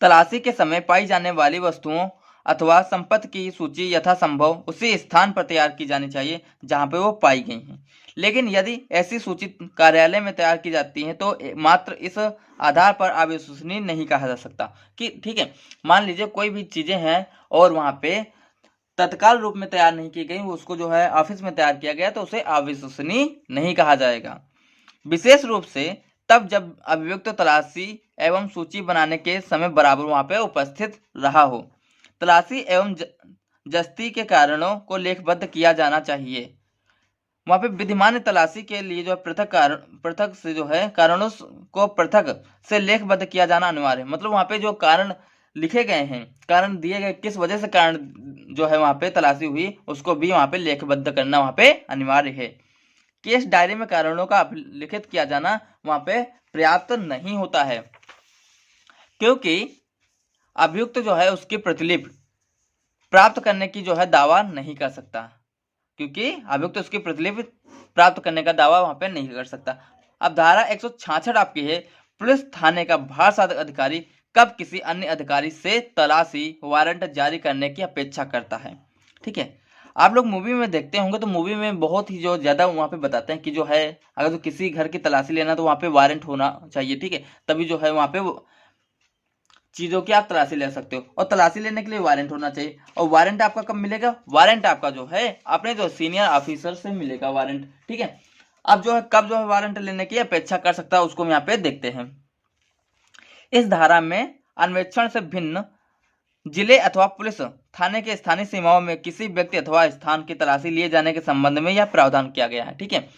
तलाशी के समय पाई जाने वाली वस्तुओं अथवा संपत्ति की सूची यथासंभव उसी स्थान पर तैयार की जानी चाहिए जहां पे वो पाई गई हैं। लेकिन यदि ऐसी सूची कार्यालय में तैयार की जाती है तो मात्र इस आधार पर अविश्वसनीय नहीं कहा जा सकता कि, ठीक है, मान लीजिए कोई भी चीजें हैं और वहां पे तत्काल रूप में तैयार नहीं की गई, उसको जो है ऑफिस में तैयार किया गया तो उसे अविश्वसनीय नहीं कहा जाएगा। विशेष रूप से तब जब अभियुक्त तलाशी एवं सूची बनाने के समय बराबर वहां पे उपस्थित रहा हो। तलाशी एवं जस्ती के कारणों को लेखबद्ध किया जाना चाहिए। वहां पे विधिमान्य तलाशी के लिए जो पृथक से जो है कारणों को पृथक से लेखबद्ध किया जाना अनिवार्य है। मतलब वहां पे जो कारण लिखे गए हैं, कारण दिए गए किस वजह से कारण जो है वहां पे तलाशी हुई उसको भी वहां पे लेखबद्ध करना वहां पे अनिवार्य है। केस डायरी में कारणों का लिखित किया जाना वहां पे पर्याप्त नहीं होता है क्योंकि अभियुक्त जो है उसकी प्रतिलिपि प्राप्त करने की जो है दावा नहीं कर सकता, क्योंकि अभियुक्त उसकी प्रतिलिपि प्राप्त करने का दावा वहां पे नहीं कर सकता। अब धारा 166 आपकी है, पुलिस थाने का भार साधक अधिकारी कब किसी अन्य अधिकारी से तलाशी वारंट जारी करने की अपेक्षा करता है, ठीक है। आप लोग मूवी में देखते होंगे तो मूवी में बहुत ही जो ज्यादा वहां पे बताते हैं कि जो है अगर तो किसी घर की तलाशी लेना तो वहां पे वारंट होना चाहिए, ठीक है, तभी जो है वहां पे चीजों की आप तलाशी ले सकते हो और तलाशी लेने के लिए वारंट होना चाहिए। और वारंट आपका कब मिलेगा? वारंट आपका जो है अपने जो सीनियर ऑफिसर से मिलेगा वारंट, ठीक है। अब जो है कब जो है वारंट लेने की अपेक्षा कर सकता है उसको हम यहाँ पे देखते हैं। इस धारा में अन्वेषण से भिन्न जिले अथवा पुलिस थाने के स्थानीय सीमाओं में किसी व्यक्ति अथवा स्थान की तलाशी लिए जाने के संबंध में यह प्रावधान किया गया है, ठीक है।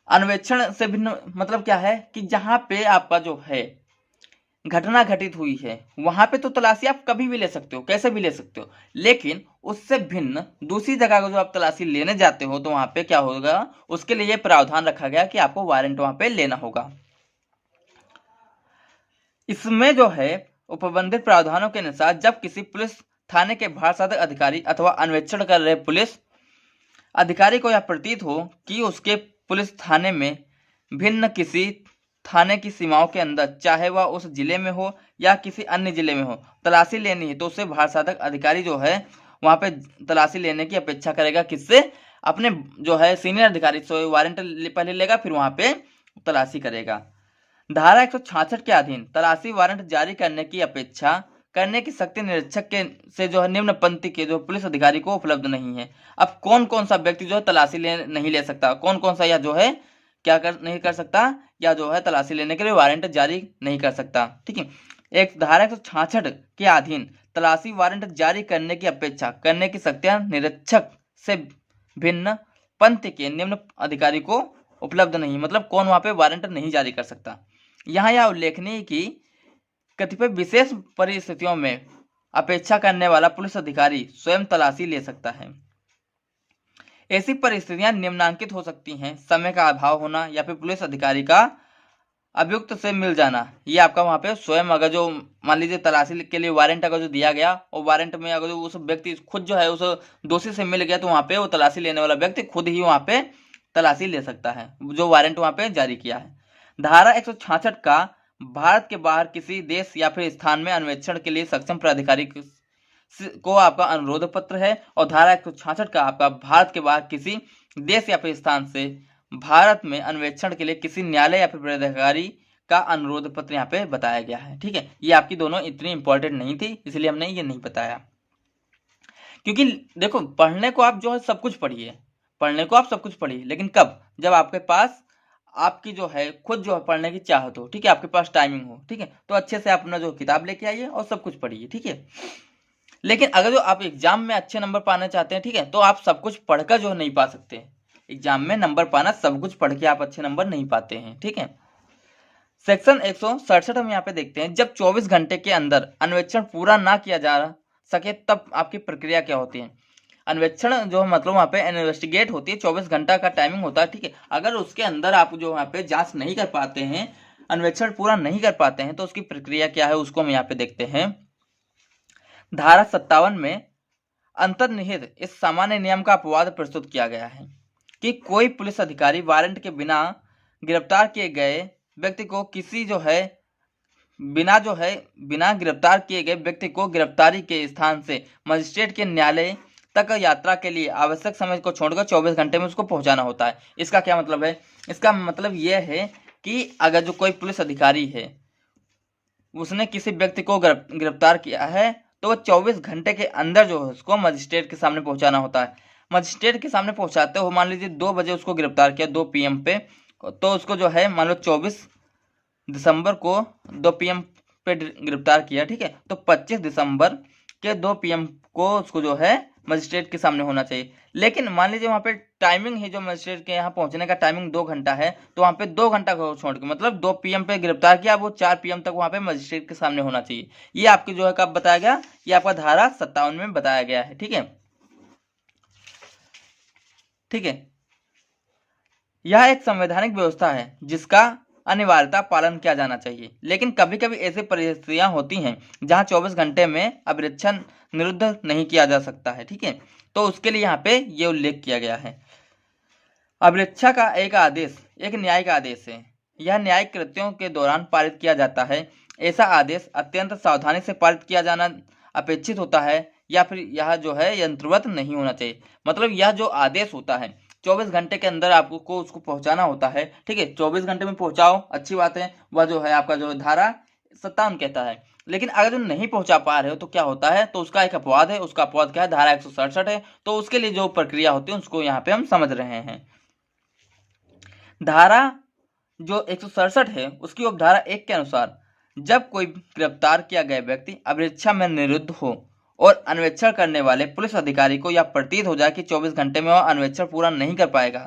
अन्वेषण से भिन्न मतलब क्या है कि जहां पे आपका जो है घटना घटित हुई है वहां पे तो तलाशी आप कभी भी ले सकते हो, कैसे भी ले सकते हो, लेकिन उससे भिन्न दूसरी जगह को जो आप तलाशी लेने जाते हो तो वहां पे क्या होगा, उसके लिए प्रावधान रखा गया कि आपको वारंट वहां पे लेना होगा। इसमें जो है उपबंधित प्रावधानों के अनुसार जब किसी पुलिस थाने के भार साधक अधिकारी अथवा अन्वेषण कर रहे पुलिस अधिकारी को यह प्रतीत हो कि उसके पुलिस थाने में भिन्न किसी थाने की सीमाओं के अंदर, चाहे वह उस जिले में हो या किसी अन्य जिले में हो, तलाशी लेनी है तो उससे भार साधक अधिकारी जो है वहां पे तलाशी लेने की अपेक्षा करेगा। किससे? अपने जो है सीनियर अधिकारी से वारंट पहले लेगा फिर वहां पे तलाशी करेगा। धारा 166 के अधीन तलाशी वारंट जारी करने की अपेक्षा करने की शक्ति निरीक्षक के से जो है निम्न पंक्ति के जो पुलिस अधिकारी को उपलब्ध नहीं है। अब कौन कौन सा व्यक्ति जो है तलाशी नहीं ले सकता, कौन कौन सा या जो है क्या नहीं कर सकता या जो है तलाशी लेने के लिए वारंट जारी नहीं कर सकता, ठीक है। एक धारा 166 के अधीन तलाशी वारंट जारी करने की अपेक्षा करने की शक्तियां निरीक्षक से भिन्न पंक्ति के निम्न अधिकारी को उपलब्ध नहीं, मतलब कौन वहां पे वारंट नहीं जारी कर सकता। यहाँ यह उल्लेखनीय कि कतिपय विशेष परिस्थितियों में अपेक्षा करने वाला पुलिस अधिकारी स्वयं तलाशी ले सकता है। ऐसी परिस्थितियां निम्नांकित हो सकती हैं: समय का अभाव होना या फिर पुलिस अधिकारी का अभियुक्त से मिल जाना, ये आपका वहाँ पे स्वयं, अगर जो मान लीजिए तलाशी के लिए वारंट अगर जो दिया गया और वारंट में अगर जो उस व्यक्ति खुद जो है उस दोषी से मिल गया तो वहाँ पे वो तलाशी लेने वाला व्यक्ति खुद ही वहाँ पे तलाशी ले सकता है, जो वारंट वहाँ पे जारी किया है। धारा 166 का भारत के बाहर किसी देश या फिर स्थान में अन्वेषण के लिए सक्षम प्राधिकारी को आपका अनुरोध पत्र है। और धारा 166 का आपका भारत के बाहर किसी देश या फिर स्थान से भारत में अन्वेषण के लिए किसी न्यायालय या फिर प्राधिकारी का अनुरोध पत्र यहाँ पे बताया गया है। ठीक है, ये आपकी दोनों इतनी इंपॉर्टेंट नहीं थी, इसलिए हमने ये नहीं बताया। क्योंकि देखो, पढ़ने को आप जो है सब कुछ पढ़िए, पढ़ने को आप सब कुछ पढ़िए, लेकिन कब? जब आपके पास आपकी जो है खुद जो है पढ़ने की चाहत हो, ठीक है, आपके पास टाइमिंग हो, ठीक है, तो अच्छे से अपना जो किताब लेके आइए और सब कुछ पढ़िए, ठीक है। लेकिन अगर जो आप एग्जाम में अच्छे नंबर पाना चाहते हैं, ठीक है, तो आप सब कुछ पढ़कर जो नहीं पा सकते। एग्जाम में नंबर पाना, सब कुछ पढ़ के आप अच्छे नंबर नहीं पाते हैं, ठीक है। सेक्शन 167 हम यहाँ पे देखते हैं, जब 24 घंटे के अंदर अन्वेषण पूरा ना किया जा सके तब आपकी प्रक्रिया क्या होती है। अन्वेषण जो मतलब वहाँ पे इन्वेस्टिगेट होती है, 24 घंटा का टाइमिंग होता है, ठीक है। अगर उसके अंदर आप जो यहाँ पे जांच नहीं कर पाते हैं, अन्वेषण पूरा नहीं कर पाते हैं, तो उसकी प्रक्रिया क्या है उसको हम यहाँ पे देखते हैं। धारा 57 में अंतर्निहित इस सामान्य नियम का अपवाद प्रस्तुत किया गया है कि कोई पुलिस अधिकारी वारंट के बिना गिरफ्तार किए गए व्यक्ति को किसी जो है बिना गिरफ्तार किए गए व्यक्ति को गिरफ्तारी के स्थान से मजिस्ट्रेट के न्यायालय तक यात्रा के लिए आवश्यक समय को छोड़कर 24 घंटे में उसको पहुंचाना होता है। इसका क्या मतलब है? इसका मतलब यह है कि अगर जो कोई पुलिस अधिकारी है उसने किसी व्यक्ति को गिरफ्तार किया है तो वह 24 घंटे के अंदर जो है उसको मजिस्ट्रेट के सामने पहुंचाना होता है। मजिस्ट्रेट के सामने पहुंचाते हो, मान लीजिए 2 बजे उसको गिरफ्तार किया 2 PM पे, तो उसको जो है मान लो 24 दिसंबर को 2 PM पे गिरफ्तार किया, ठीक है, तो 25 दिसंबर के 2 PM को उसको जो है मजिस्ट्रेट के सामने होना चाहिए। लेकिन मान लीजिए वहाँ पे टाइमिंग है, जो मजिस्ट्रेट के यहाँ पहुँचने का टाइमिंग 2 घंटा है, तो वहाँ पे 2 घंटा को छोड़ के मतलब 2 PM पे गिरफ्तार किया, वो 4 PM तक वहाँ पे मजिस्ट्रेट के सामने होना चाहिए। ये आपकी जो है कब बताया गया? ये आपका धारा 57 में बताया गया है, ठीक है। ठीक है, यह एक संवैधानिक व्यवस्था है जिसका अनिवार्यता पालन किया जाना चाहिए, लेकिन कभी कभी ऐसी परिस्थितियां होती हैं जहां 24 घंटे में अभिरक्षण निरुद्ध नहीं किया जा सकता है, ठीक है, तो उसके लिए यहाँ पे ये उल्लेख किया गया है। अभिरक्षा का एक आदेश एक न्यायिक आदेश है, यह न्यायिक कृत्यों के दौरान पारित किया जाता है। ऐसा आदेश अत्यंत सावधानी से पारित किया जाना अपेक्षित होता है या फिर यह जो है यंत्रवत नहीं होना चाहिए। मतलब यह जो आदेश होता है 24 घंटे के अंदर आपको उसको पहुंचाना होता है, ठीक है, 24 घंटे में पहुंचाओ, अच्छी बात है, वह जो है आपका जो धारा 57 कहता है। लेकिन अगर तुम नहीं पहुंचा पा रहे हो तो क्या होता है? तो उसका एक अपवाद है, उसका अपवाद क्या है? धारा 167 है। तो उसके लिए जो प्रक्रिया होती है उसको यहाँ पे हम समझ रहे हैं। धारा जो 167 है उसकी उपधारा 1 के अनुसार जब कोई गिरफ्तार किया गया व्यक्ति अभिरक्षा में निरुद्ध हो और अन्वेषण करने वाले पुलिस अधिकारी को यह प्रतीत हो जाए कि 24 घंटे में वह अन्वेषण पूरा नहीं कर पाएगा,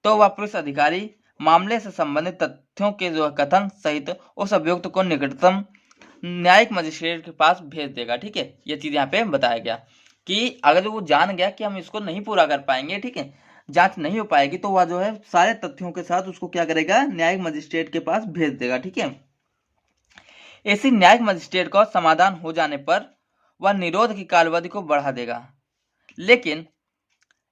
तो वह पुलिस अधिकारी मामले से संबंधित तथ्यों के जो कथन सहित उस अभियुक्त को निकटतम न्यायिक मजिस्ट्रेट के पास भेज देगा, ठीक है। यह चीज यहाँ पे बताया गया कि अगर वो जान गया कि हम इसको नहीं पूरा कर पाएंगे, ठीक है, जांच नहीं हो पाएगी, तो वह जो है सारे तथ्यों के साथ उसको क्या करेगा? न्यायिक मजिस्ट्रेट के पास भेज देगा, ठीक है। ऐसी न्यायिक मजिस्ट्रेट का समाधान हो जाने पर वह निरोध की कालावधि को बढ़ा देगा, लेकिन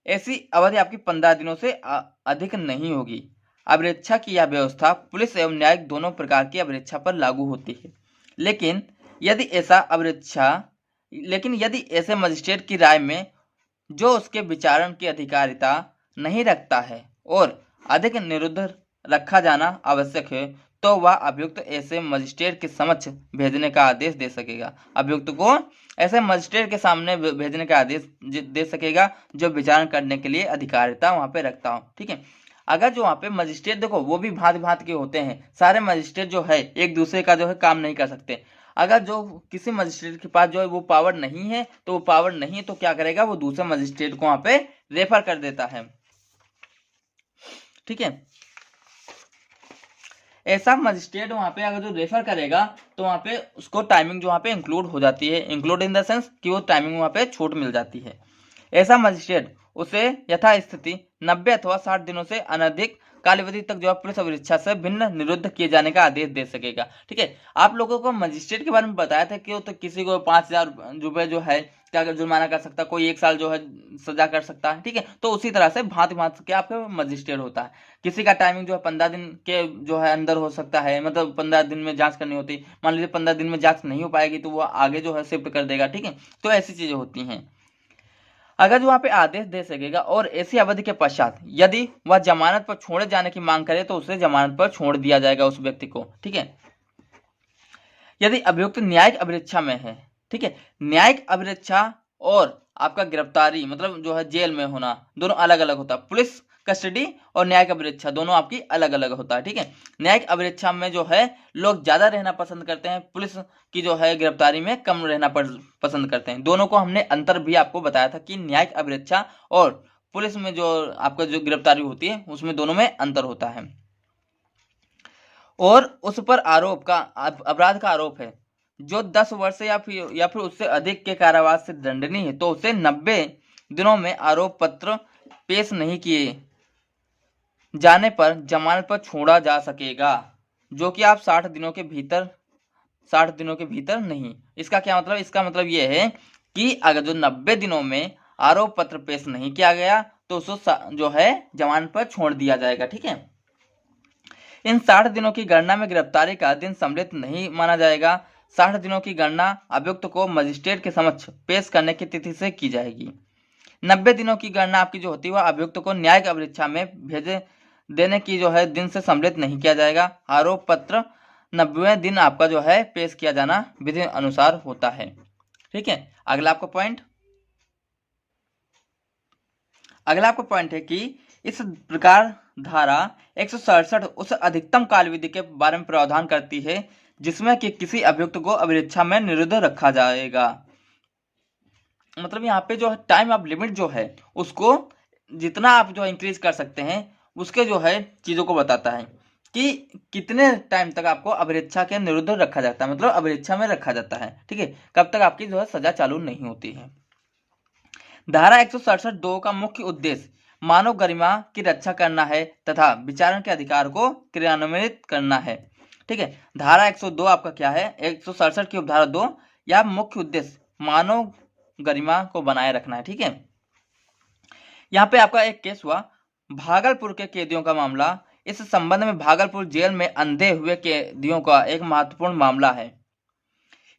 ऐसी अवधि आपकी 15 दिनों से अधिक नहीं होगी। अभिरक्षा की यह व्यवस्था पुलिस एवं न्यायिक दोनों प्रकार की अभिरक्षा पर लागू होती है। लेकिन यदि ऐसे मजिस्ट्रेट की राय में जो उसके विचारण की अधिकारिता नहीं रखता है और अधिक निरुद्ध रखा जाना आवश्यक है, तो वह अभियुक्त ऐसे मजिस्ट्रेट के समक्ष भेजने का आदेश दे सकेगा। अभियुक्त को ऐसे मजिस्ट्रेट के सामने भेजने का आदेश दे सकेगा जो विचारण करने के लिए अधिकारिता वहां पे रखता हो, ठीक है। अगर जो वहाँ पे मजिस्ट्रेट देखो वो भी भांति भांति के होते हैं, सारे मजिस्ट्रेट जो है एक दूसरे का जो है काम नहीं कर सकते। अगर जो किसी मजिस्ट्रेट के पास जो है वो पावर नहीं है, तो वो पावर नहीं है तो क्या करेगा? वो दूसरे मजिस्ट्रेट को वहां पे रेफर कर देता है, ठीक है। ऐसा मजिस्ट्रेट वहां पे अगर जो रेफर करेगा तो वहां पे उसको टाइमिंग जो वहां पे इंक्लूड हो जाती है, इंक्लूड इन द सेंस कि वो टाइमिंग वहां पे छूट मिल जाती है। ऐसा मजिस्ट्रेट उसे यथास्थिति 90 अथवा 60 दिनों से अनधिक काल अवधि तक जो है पुलिस अभिरक्षा से भिन्न निरुद्ध किए जाने का आदेश दे सकेगा। ठीक है, आप लोगों को मजिस्ट्रेट के बारे में बताया था कि तो किसी को 5,000 रुपये जो है क्या जुर्माना कर सकता है, कोई 1 साल जो है सजा कर सकता है। ठीक है, तो उसी तरह से भांति भांति के आपका मजिस्ट्रेट होता है। किसी का टाइमिंग जो है 15 दिन के जो है अंदर हो सकता है, मतलब 15 दिन में जांच करनी होती है। मान लीजिए 15 दिन में जांच नहीं हो पाएगी तो वो आगे जो है शिफ्ट कर देगा। ठीक है, तो ऐसी चीजें होती हैं। अगर जो वहां पे आदेश दे सकेगा और ऐसी अवधि के पश्चात यदि वह जमानत पर छोड़े जाने की मांग करे तो उसे जमानत पर छोड़ दिया जाएगा उस व्यक्ति को। ठीक है, यदि अभियुक्त न्यायिक अभिरक्षा में है। ठीक है, न्यायिक अभिरक्षा और आपका गिरफ्तारी मतलब जो है जेल में होना दोनों अलग अलग होता है। पुलिस कस्टडी और न्यायिक अभिरक्षा दोनों आपकी अलग अलग होता है। ठीक है, न्यायिक अभिरक्षा में जो है लोग ज्यादा रहना पसंद करते हैं, पुलिस की जो है गिरफ्तारी में कम रहना पसंद करते हैं। दोनों को हमने अंतर भी आपको बताया था कि न्यायिक अभिरक्षा और पुलिस में जो आपका जो गिरफ्तारी होती है उसमें दोनों में अंतर होता है। और उस पर आरोप का अपराध का आरोप है जो 10 वर्ष या फिर उससे अधिक के कारावास से दंडनीय है तो उसे 90 दिनों में आरोप पत्र पेश नहीं किए जाने पर जमानत पर छोड़ा जा सकेगा, जो कि आप 60 दिनों के भीतर नहीं। इसका क्या मतलब? इसका मतलब यह है कि अगर जो 90 दिनों में आरोप पत्र पेश नहीं किया गया तो उसको जो है जमानत पर छोड़ दिया जाएगा। ठीक है, इन 60 दिनों की गणना में गिरफ्तारी का दिन सम्मिलित नहीं माना जाएगा। 60 दिनों की गणना अभियुक्त को मजिस्ट्रेट के समक्ष पेश करने की तिथि से की जाएगी। 90 दिनों की गणना आपकी जो होती है वह अभियुक्त को न्यायिक अभिरक्षा में भेजे देने की जो है दिन से सम्मिलित नहीं किया जाएगा। आरोप पत्र 90वें दिन आपका जो है पेश किया जाना विधि अनुसार होता है। ठीक है, अगला आपका पॉइंट है कि इस प्रकार धारा 167 उस अधिकतम काल विधि के बारे में प्रावधान करती है जिसमें कि किसी अभियुक्त को अभिरक्षा में निरुद्ध रखा जाएगा। मतलब यहाँ पे जो है टाइम ऑफ लिमिट जो है उसको जितना आप जो इंक्रीज कर सकते हैं उसके जो है चीजों को बताता है कि कितने टाइम तक आपको अभिरक्षा के निरुद्ध रखा जाता है, मतलब अभिरक्षा में रखा जाता है। ठीक है, कब तक आपकी जो है सजा चालू नहीं होती है। धारा 167(2) का मुख्य उद्देश्य मानव गरिमा की रक्षा करना है तथा विचारण के अधिकार को क्रियान्वित करना है। ठीक है, धारा 102 आपका क्या है? 167 की उपधारा 2 या मुख्य उद्देश्य मानव गरिमा को बनाए रखना है। ठीक है, यहाँ पे आपका एक केस हुआ भागलपुर के कैदियों का मामला। इस संबंध में भागलपुर जेल में अंधे हुए कैदियों का एक महत्वपूर्ण मामला है।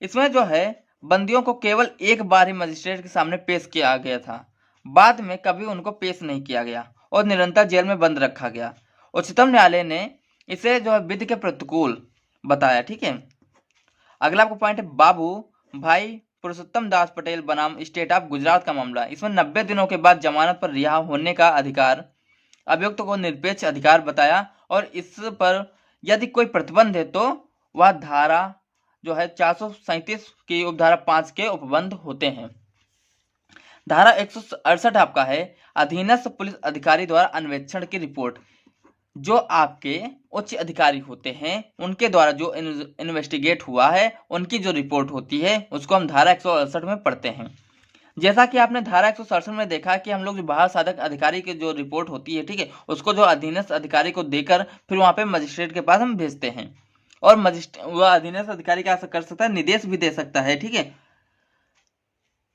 इसमें जो है बंदियों को केवल एक बार ही मजिस्ट्रेट के सामने पेश किया गया था, बाद में कभी उनको पेश नहीं किया गया और निरंतर जेल में बंद रखा गया। उच्चतम न्यायालय ने इसे जो है विधि के प्रतिकूल बताया। ठीक है, अगला आपको पॉइंट है बाबू भाई पुरुषोत्तम दास पटेल बनाम स्टेट ऑफ गुजरात का मामला। इसमें 90 दिनों के बाद जमानत पर रिहा होने का अधिकार अभियुक्त को निरपेक्ष अधिकार बताया और इस पर यदि कोई प्रतिबंध है तो वह धारा जो है 437 की उपधारा 5 के उपबंध होते हैं। धारा 168 आपका है अधीनस्थ पुलिस अधिकारी द्वारा अन्वेषण की रिपोर्ट। जो आपके उच्च अधिकारी होते हैं उनके द्वारा जो इन्वेस्टिगेट हुआ है उनकी जो रिपोर्ट होती है उसको हम धारा 168 में पढ़ते हैं। जैसा कि आपने धारा 167 में देखा कि हम लोग जो बाहर साधक अधिकारी की जो रिपोर्ट होती है, ठीक है, उसको जो अधीनस्थ अधिकारी को देकर फिर वहां पे मजिस्ट्रेट के पास हम भेजते हैं और वह अधीनस्थ अधिकारी क्या कर सकता है? निर्देश भी दे सकता है। ठीक है,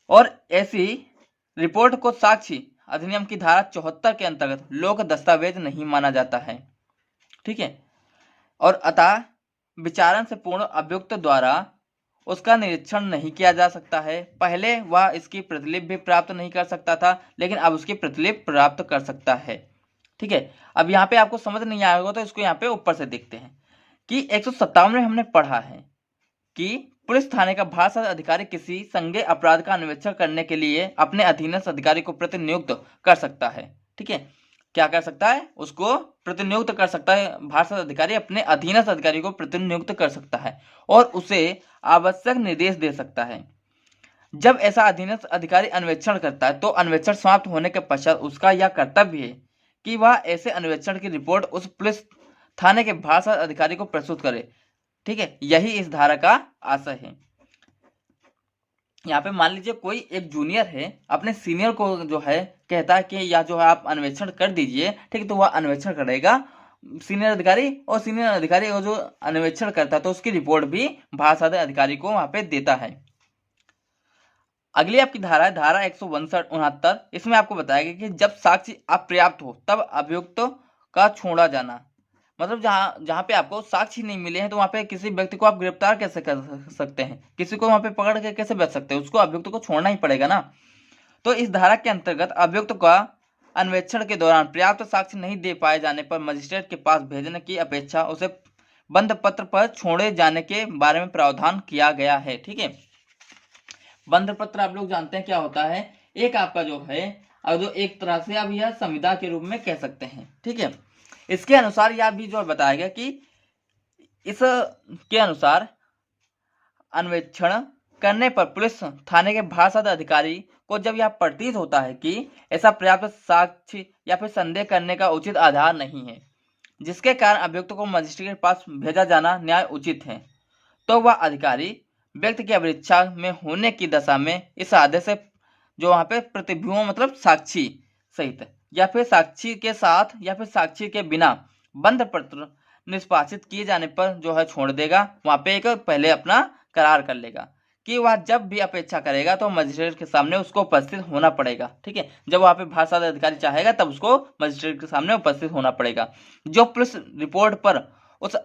और ऐसी रिपोर्ट को साक्षी अधिनियम की धारा 74 के अंतर्गत लोक दस्तावेज नहीं माना जाता है। ठीक है, और अतः विचारण से पूर्ण अभियुक्त द्वारा उसका निरीक्षण नहीं किया जा सकता है। पहले वह इसकी प्रतिलिपि भी प्राप्त नहीं कर सकता था, लेकिन अब उसकी प्रतिलिपि प्राप्त कर सकता है। ठीक है, अब यहाँ पे आपको समझ नहीं आया होगा तो इसको यहाँ पे ऊपर से देखते हैं कि 157 में हमने पढ़ा है कि पुलिस थाने का भाषा अधिकारी किसी संज्ञेय अपराध का अन्वेषण करने के लिए अपने अधीनस्थ अधिकारी को प्रतिनियुक्त कर सकता है। ठीक है, क्या कर सकता है? उसको प्रतिनियुक्त कर सकता है। भाषा अधिकारी अपने अधीनस्थ अधिकारी को प्रतिनियुक्त कर सकता है और उसे आवश्यक निर्देश दे सकता है। जब ऐसा अधीनस्थ अधिकारी अन्वेषण करता है तो अन्वेषण समाप्त होने के पश्चात उसका यह कर्तव्य है कि वह ऐसे अन्वेषण की रिपोर्ट उस पुलिस थाने के भाषा अधिकारी को प्रस्तुत करे। ठीक है, यही इस धारा का आशय है। यहाँ पे मान लीजिए कोई एक जूनियर है अपने सीनियर को जो है कहता है कि या जो है आप अन्वेषण कर दीजिए, ठीक है, तो वह अन्वेषण करेगा सीनियर अधिकारी, और सीनियर अधिकारी जो अन्वेषण करता है तो उसकी रिपोर्ट भी भाषादय अधिकारी को वहां पे देता है। अगली आपकी धारा है धारा 169। इसमें आपको बताया गया कि जब साक्ष्य अपर्याप्त हो तब अभियुक्त का छोड़ा जाना। मतलब जहां पे आपको साक्ष्य नहीं मिले हैं तो वहां पे किसी व्यक्ति को आप गिरफ्तार कैसे कर सकते हैं, किसी को वहां पे पकड़ के कैसे बेच सकते हैं, उसको अभियुक्त को छोड़ना ही पड़ेगा ना। तो इस धारा के अंतर्गत अभियुक्त का अन्वेषण के दौरान पर्याप्त साक्ष्य नहीं दे पाए जाने पर मजिस्ट्रेट के पास भेजने की अपेक्षा उसे बंद पत्र पर छोड़े जाने के बारे में प्रावधान किया गया है। ठीक है, बंद पत्र आप लोग जानते हैं क्या होता है, एक आपका जो है जो एक तरह से आप यह संविदा के रूप में कह सकते हैं। ठीक है, इसके अनुसार यह भी जो बताया गया कि इसके अनुसार अन्वेषण करने पर पुलिस थाने के भाषाद अधिकारी को जब यह प्रतीत होता है कि ऐसा पर्याप्त साक्ष्य या फिर संदेह करने का उचित आधार नहीं है जिसके कारण अभियुक्त को मजिस्ट्रेट के पास भेजा जाना न्याय उचित है, तो वह अधिकारी व्यक्ति की अभिच्छा में होने की दशा में इस आदेश से जो वहां पे प्रतिभूओं मतलब साक्षी सहित या फिर साक्षी के साथ या फिर साक्षी के बिना बंद पत्र निष्पादित किए जाने पर जो है छोड़ देगा। वहां पे एक पहले अपना करार कर लेगा कि वह जब भी अपेक्षा करेगा तो मजिस्ट्रेट के सामने उसको उपस्थित होना पड़ेगा। ठीक है, जब वहां पे भाषा अधिकारी चाहेगा तब उसको मजिस्ट्रेट के सामने उपस्थित होना पड़ेगा। जो पुलिस रिपोर्ट पर उस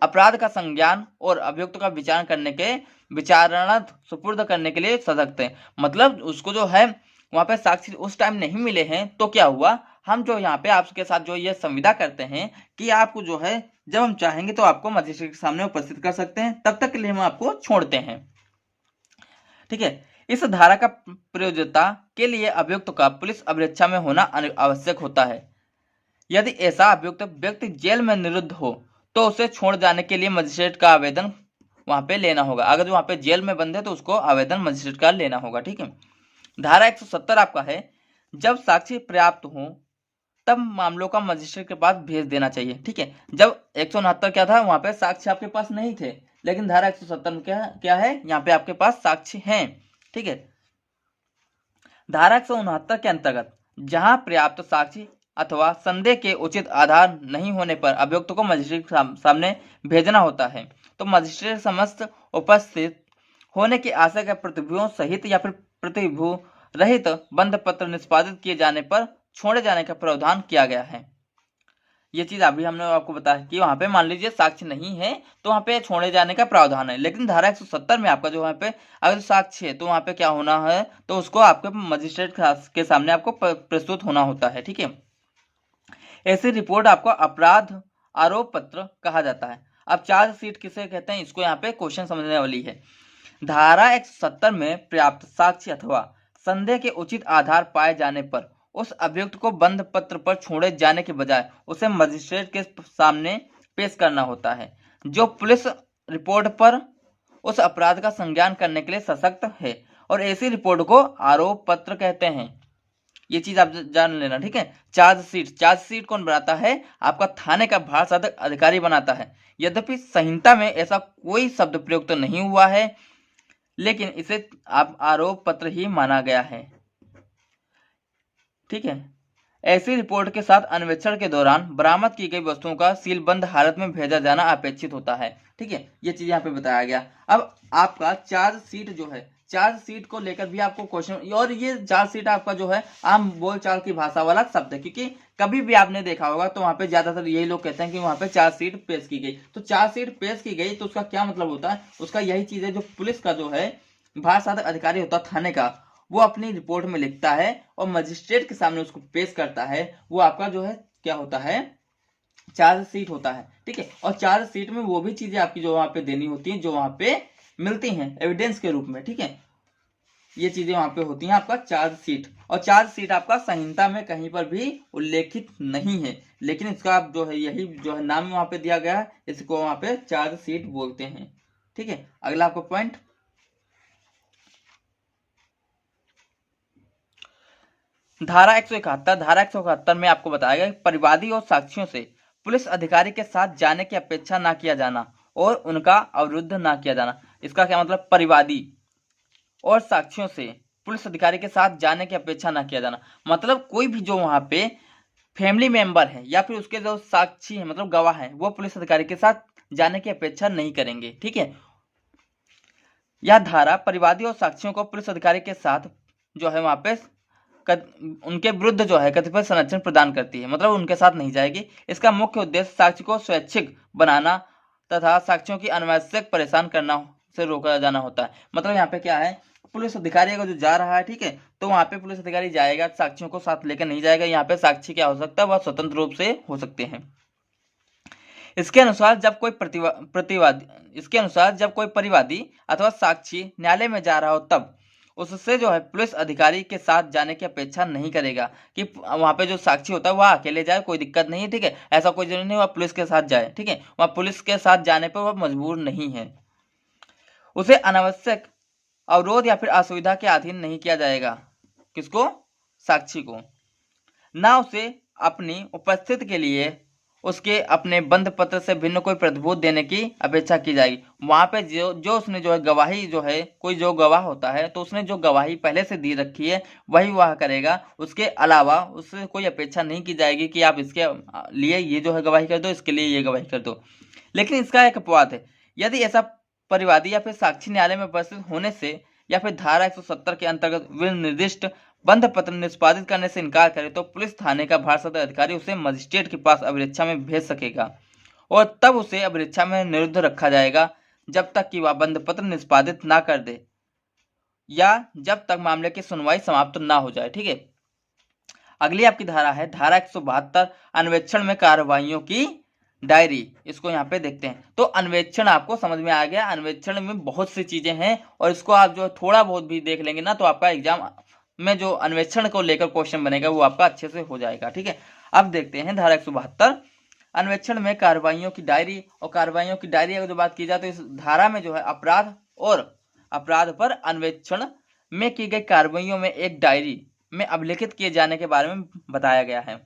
अपराध का संज्ञान और अभियुक्त का विचारण करने के विचारणार्थ सुपुर्द करने के लिए सशक्त है। मतलब उसको जो है वहां पे साक्षी उस टाइम नहीं मिले हैं तो क्या हुआ, हम जो यहाँ पे आपके साथ जो ये संविदा करते हैं कि आपको जो है जब हम चाहेंगे तो आपको मजिस्ट्रेट के सामने उपस्थित कर सकते हैं, तब तक के लिए हम आपको छोड़ते हैं। ठीक है, इस धारा का प्रयोज्यता के लिए अभियुक्त का पुलिस अभिरक्षा में होना आवश्यक होता है। यदि ऐसा अभियुक्त व्यक्ति जेल में निरुद्ध हो तो उसे छोड़ जाने के लिए मजिस्ट्रेट का आवेदन वहां पे लेना होगा। अगर जो वहां पे जेल में बंद है तो उसको आवेदन मजिस्ट्रेट का लेना होगा। ठीक है, धारा 170 आपका है जब साक्ष्य पर्याप्त हो तब मामलों का मजिस्ट्रेट के पास भेज देना चाहिए। ठीक है, जब 169 क्या था वहां पे साक्ष्य आपके पास नहीं थे, लेकिन धारा 170 में क्या है यहाँ पे आपके पास साक्ष्य हैं। ठीक है, धारा 169 के अंतर्गत जहां पर्याप्त साक्ष्य अथवा संदेह के उचित आधार नहीं होने पर अभियुक्त को मजिस्ट्रेट सामने भेजना होता है तो मजिस्ट्रेट समस्त उपस्थित होने की आशा के प्रतिभूओं सहित या फिर प्रतिभू रहित बंद पत्र निष्पादित किए जाने पर छोड़े जाने का प्रावधान किया गया है। ये चीज अभी हमने आपको बताया कि वहां पे मान लीजिए साक्ष्य नहीं है तो वहां पे छोड़े जाने का प्रावधान है, लेकिन धारा 170 में आपका जो वहां पे अगर साक्ष्य है तो वहां पे क्या होना है तो उसको आपके मजिस्ट्रेट के सामने आपको प्रस्तुत होना होता है। ठीक है, ऐसी रिपोर्ट आपको अपराध आरोप पत्र कहा जाता है। अब चार्जशीट किसे कहते हैं, इसको यहाँ पे क्वेश्चन समझने वाली है। धारा 170 में पर्याप्त साक्ष्य अथवा संदेह के उचित आधार पाए जाने पर उस अभियुक्त को बंद पत्र पर छोड़े जाने के बजाय उसे मजिस्ट्रेट के सामने पेश करना होता है जो पुलिस रिपोर्ट पर उस अपराध का संज्ञान करने के लिए सशक्त है, और ऐसी रिपोर्ट को आरोप पत्र कहते हैं। ये चीज आप जान लेना। ठीक है, चार्जशीट कौन बनाता है, आपका थाने का भाषाद अधिकारी बनाता है। यद्यपि संहिता में ऐसा कोई शब्द प्रयोग तो नहीं हुआ है, लेकिन इसे आप आरोप पत्र ही माना गया है। ठीक है, ऐसी रिपोर्ट के साथ अन्वेषण के दौरान बरामद की गई वस्तुओं का सीलबंद हालत में भेजा जाना अपेक्षित होता है। ठीक है, ये चीज यहाँ पे बताया गया। अब आपका चार्जशीट जो है, चार्जशीट को लेकर भी आपको क्वेश्चन, और ये चार्जशीट आपका जो है आम बोलचाल की भाषा वाला शब्द है, क्योंकि कभी भी आपने देखा होगा तो वहां पे ज्यादातर यही लोग कहते हैं कि वहां पे चार्जशीट पेश की गई। तो चार्जशीट पेश की गई तो उसका क्या मतलब होता है, उसका यही चीज है जो पुलिस का जो है भाषाद अधिकारी होता है थाने का, वो अपनी रिपोर्ट में लिखता है और मजिस्ट्रेट के सामने उसको पेश करता है। वो आपका जो है क्या होता है, चार्जशीट होता है। ठीक है, और चार्जशीट में वो भी चीजें आपकी जो वहां पे देनी होती हैं जो वहां पे मिलती हैं एविडेंस के रूप में। ठीक है, ये चीजें वहां पे होती हैं आपका चार्जशीट। और चार्जशीट आपका संहिता में कहीं पर भी उल्लेखित नहीं है, लेकिन इसका आप जो है यही जो है नाम वहां पे दिया गया है, इसको वहां पे चार्जशीट बोलते हैं। ठीक है, अगला आपका पॉइंट, धारा 171 में आपको बताया गया परिवादी और साक्षियों से पुलिस अधिकारी के साथ जाने की अपेक्षा ना किया जाना और उनका अवरुद्ध ना किया जाना। इसका क्या मतलब, परिवादी और साक्षियों से पुलिस अधिकारी के साथ जाने की अपेक्षा ना किया जाना, मतलब कोई भी जो वहां पे फैमिली मेंबर है या फिर उसके जो साक्षी है मतलब गवाह है वो पुलिस अधिकारी के साथ जाने की अपेक्षा नहीं करेंगे। ठीक है, यह धारा परिवादी और साक्षियों को पुलिस अधिकारी के साथ जो है वहां पे उनके विरुद्ध जो है कतिपय संरक्षण प्रदान करती है, मतलब उनके साथ नहीं जाएगी। इसका मुख्य उद्देश्य साक्षी को स्वैच्छिक बनाना तथा साक्षियों की अनावश्यक परेशान करना से रोका जाना होता है। मतलब यहाँ पे क्या है, पुलिस अधिकारी अगर जो जा रहा है, ठीक है, तो वहां पे पुलिस अधिकारी जाएगा, साक्षियों को साथ लेकर नहीं जाएगा। यहाँ पे साक्षी क्या हो सकता है, वह स्वतंत्र रूप से हो सकते हैं। इसके अनुसार जब कोई परिवादी अथवा साक्षी न्यायालय में जा रहा हो तब उससे जो है पुलिस अधिकारी के साथ जाने की अपेक्षा नहीं करेगा कि वहां पे जो साक्षी होता है वह अकेले जाए, कोई दिक्कत नहीं है। ठीक है, ऐसा कोई जरूरी नहीं वह पुलिस के साथ जाए। ठीक है, वह पुलिस के साथ जाने पर वह मजबूर नहीं है। उसे अनावश्यक अवरोध या फिर असुविधा के अधीन नहीं किया जाएगा। किसको? साक्षी को। ना उसे अपनी उपस्थिति के लिए उसके अपने बंद पत्र से भिन्न कोई प्रतिभूत देने की अपेक्षा की जाएगी। वहां पे जो उसने जो है गवाही जो है, कोई जो गवाह होता है तो उसने जो गवाही पहले से दी रखी है वही वह करेगा। उसके अलावा उससे कोई अपेक्षा नहीं की जाएगी कि आप इसके लिए ये जो है गवाही कर दो, इसके लिए ये गवाही कर दो। लेकिन इसका एक अपवाद है, यदि ऐसा परिवादी या फिर साक्षी न्यायालय में उपस्थित होने से या फिर धारा 170 के अंतर्गत निर्दिष्ट बंध पत्र निष्पादित करने से इनकार करे तो पुलिस थाने का भारसाधक अधिकारी उसे मजिस्ट्रेट के पास अभिरक्षा में भेज सकेगा और तब उसे अभिरक्षा में निरुद्ध रखा जाएगा जब तक कि वह बंध पत्र निष्पादित ना कर दे या जब तक मामले की सुनवाई समाप्त ना हो जाए। ठीक है, अगली आपकी धारा है धारा 172 अन्वेषण में कार्रवाइयों की डायरी। इसको यहाँ पे देखते हैं। तो अन्वेषण आपको समझ में आ गया। अन्वेषण में बहुत सी चीजें हैं और इसको आप जो थोड़ा बहुत भी देख लेंगे ना तो आपका एग्जाम में जो अन्वेषण को लेकर क्वेश्चन बनेगा वो आपका अच्छे से हो जाएगा। ठीक है, अब देखते हैं धारा 172 अन्वेषण में कार्रवाइयों की डायरी। और कार्रवाइयों की डायरी अगर जो बात की जाए तो इस धारा में जो है अपराध और अपराध पर अन्वेषण में की गई कार्रवाइयों में एक डायरी में अभिलेखित किए जाने के बारे में बताया गया है।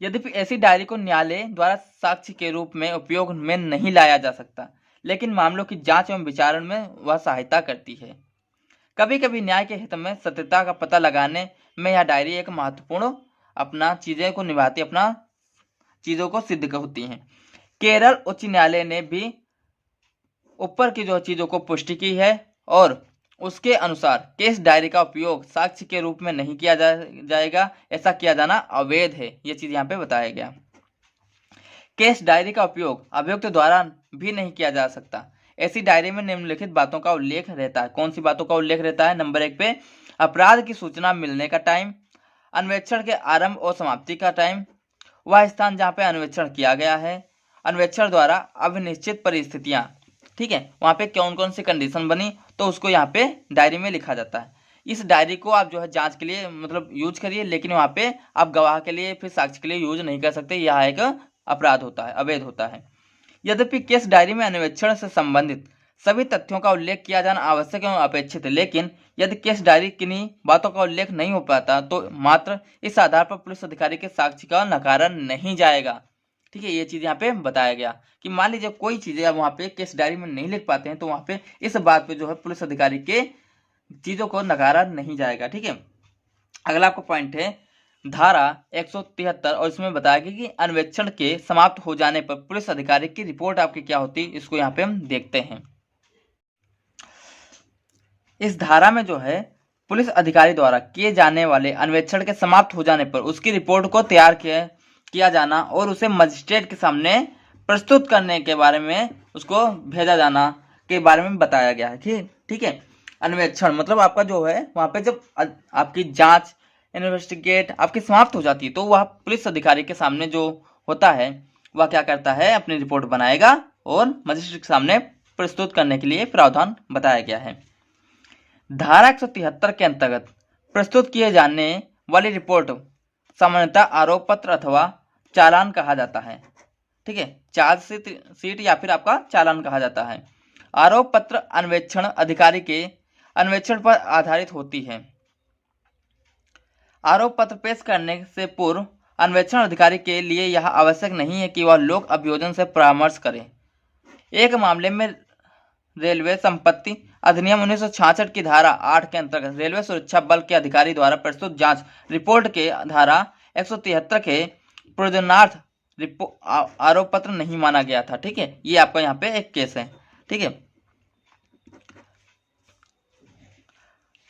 यद्यपि ऐसी डायरी को न्यायालय द्वारा साक्ष्य के रूप में उपयोग में नहीं लाया जा सकता, लेकिन मामलों की जांच एवं विचारण में वह सहायता करती है। कभी कभी न्याय के हित में सत्यता का पता लगाने में यह डायरी एक महत्वपूर्ण अपना चीजें को निभाती, अपना चीजों को सिद्ध होती है। केरल उच्च न्यायालय ने भी ऊपर की जो चीजों को पुष्टि की है और उसके अनुसार केस डायरी का उपयोग साक्ष्य के रूप में नहीं किया जाएगा, ऐसा किया जाना अवैध है। ये चीज यहाँ पे बताया गया। केस डायरी का उपयोग अभियुक्त द्वारा भी नहीं किया जा सकता। ऐसी डायरी में निम्नलिखित बातों का उल्लेख रहता है। कौन सी बातों का उल्लेख रहता है? नंबर 1 पे अपराध की सूचना मिलने का टाइम, अन्वेषण के आरंभ और समाप्ति का टाइम, वह स्थान जहाँ पे अन्वेषण किया गया है, अन्वेषण द्वारा अनिश्चित परिस्थितियां, ठीक है, वहां पे कौन कौन सी कंडीशन बनी तो उसको यहाँ पे डायरी में लिखा जाता है। इस डायरी को आप जो है जांच के लिए मतलब यूज करिए, लेकिन वहां पे आप गवाह के लिए फिर साक्ष्य के लिए यूज नहीं कर सकते। यह एक अपराध होता है, अवैध होता है। यद्यपि केस डायरी में अन्वेषण से संबंधित सभी तथ्यों का उल्लेख किया जाना आवश्यक एवं अपेक्षित है, लेकिन यदि केस डायरी किन्हीं बातों का उल्लेख नहीं हो पाता तो मात्र इस आधार पर पुलिस अधिकारी के साक्ष्य का नकारा नहीं जाएगा। ठीक है, ये चीज यहाँ पे बताया गया कि मान लीजिए कोई चीजें आप वहां पे केस डायरी में नहीं लिख पाते हैं तो वहां पे इस बात पे जो है पुलिस अधिकारी के चीजों को नकारा नहीं जाएगा। ठीक है, अगला आपको पॉइंट है धारा 173 और इसमें बताया गया कि अन्वेषण के समाप्त हो जाने पर पुलिस अधिकारी की रिपोर्ट आपकी क्या होती है, इसको यहाँ पे हम देखते हैं। इस धारा में जो है पुलिस अधिकारी द्वारा किए जाने वाले अन्वेषण के समाप्त हो जाने पर उसकी रिपोर्ट को तैयार किया जाना और उसे मजिस्ट्रेट के सामने प्रस्तुत करने के बारे में उसको भेजा जाना के बारे में बताया गया है। ठीक है, अन्वेषण मतलब आपका जो है वहां पे जब आपकी जांच इन्वेस्टिगेट आपकी समाप्त हो जाती है तो वह पुलिस अधिकारी के सामने जो होता है वह क्या करता है, अपनी रिपोर्ट बनाएगा और मजिस्ट्रेट के सामने प्रस्तुत करने के लिए प्रावधान बताया गया है। धारा 173 के अंतर्गत प्रस्तुत किए जाने वाली रिपोर्ट सामान्यतः आरोप पत्र अथवा चालान कहा जाता है। ठीक है, चार्जशीट या फिर आपका चालान कहा जाता है। आरोप पत्र अन्वेषण अधिकारी के अन्वेषण पर आधारित होती है। आरोप पत्र पेश करने से पूर्व अन्वेषण अधिकारी के लिए यह आवश्यक नहीं है कि वह लोक अभियोजन से परामर्श करे। एक मामले में रेलवे संपत्ति अधिनियम 1966 की धारा 8 के अंतर्गत रेलवे सुरक्षा बल के अधिकारी द्वारा प्रस्तुत जांच रिपोर्ट के धारा 173 के प्रयोजनार्थ आरोप पत्र नहीं माना गया था। ठीक है, ये आपका यहाँ पे एक केस है। ठीक है,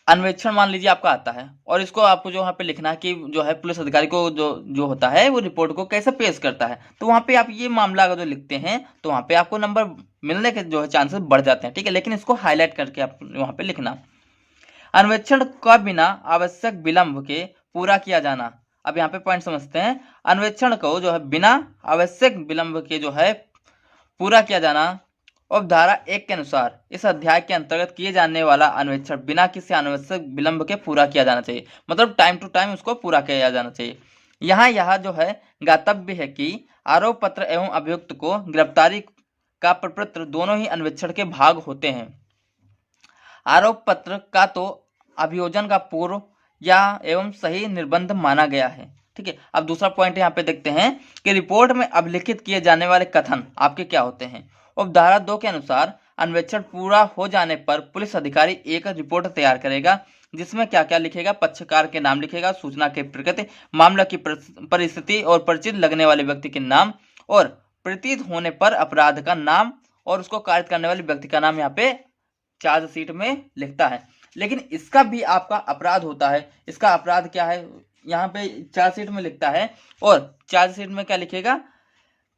अन्वेषण मान लीजिए आपका आता है और इसको आपको जो यहाँ पे लिखना है कि जो है पुलिस अधिकारी को जो होता है वो रिपोर्ट को कैसे पेश करता है। तो वहाँ पे आप ये मामला अगर जो लिखते हैं तो वहाँ पे आपको नंबर मिलने के जो है चांसेस बढ़ जाते हैं। ठीक है, लेकिन इसको हाईलाइट करके आप वहाँ पे लिखना। अन्वेषण का बिना आवश्यक विलंब के पूरा किया जाना। अब यहाँ पे पॉइंट समझते हैं। अन्वेषण को जो है बिना आवश्यक विलंब के जो है पूरा किया जाना। और धारा 1 के अनुसार इस अध्याय के अंतर्गत किए जाने वाला अन्वेषण बिना किसी अनावश्यक विलंब के पूरा किया जाना चाहिए, मतलब टाइम टू टाइम उसको पूरा किया जाना चाहिए। यहाँ जो है ज्ञातव्य है कि आरोप पत्र एवं अभियुक्त को गिरफ्तारी का प्रपत्र दोनों ही अन्वेषण के भाग होते हैं। आरोप पत्र का तो अभियोजन का पूर्व या एवं सही निर्बंध माना गया है। ठीक है, अब दूसरा पॉइंट यहाँ पे देखते हैं कि रिपोर्ट में अभिलिखित किए जाने वाले कथन आपके क्या होते हैं। उपधारा 2 के अनुसार अन्वेषण पूरा हो जाने पर पुलिस अधिकारी एक रिपोर्ट तैयार करेगा जिसमें क्या क्या लिखेगा। पक्षकार के नाम लिखेगा, सूचना के प्रकृति, मामला की परिस्थिति और परिचित लगने वाले व्यक्ति के नाम और प्रतीत होने पर अपराध का नाम और उसको कारित करने वाले व्यक्ति का नाम यहाँ पे चार्जशीट में लिखता है। लेकिन इसका भी आपका अपराध होता है। इसका अपराध क्या है यहाँ पे चार्जशीट में लिखता है और चार्जशीट में क्या लिखेगा,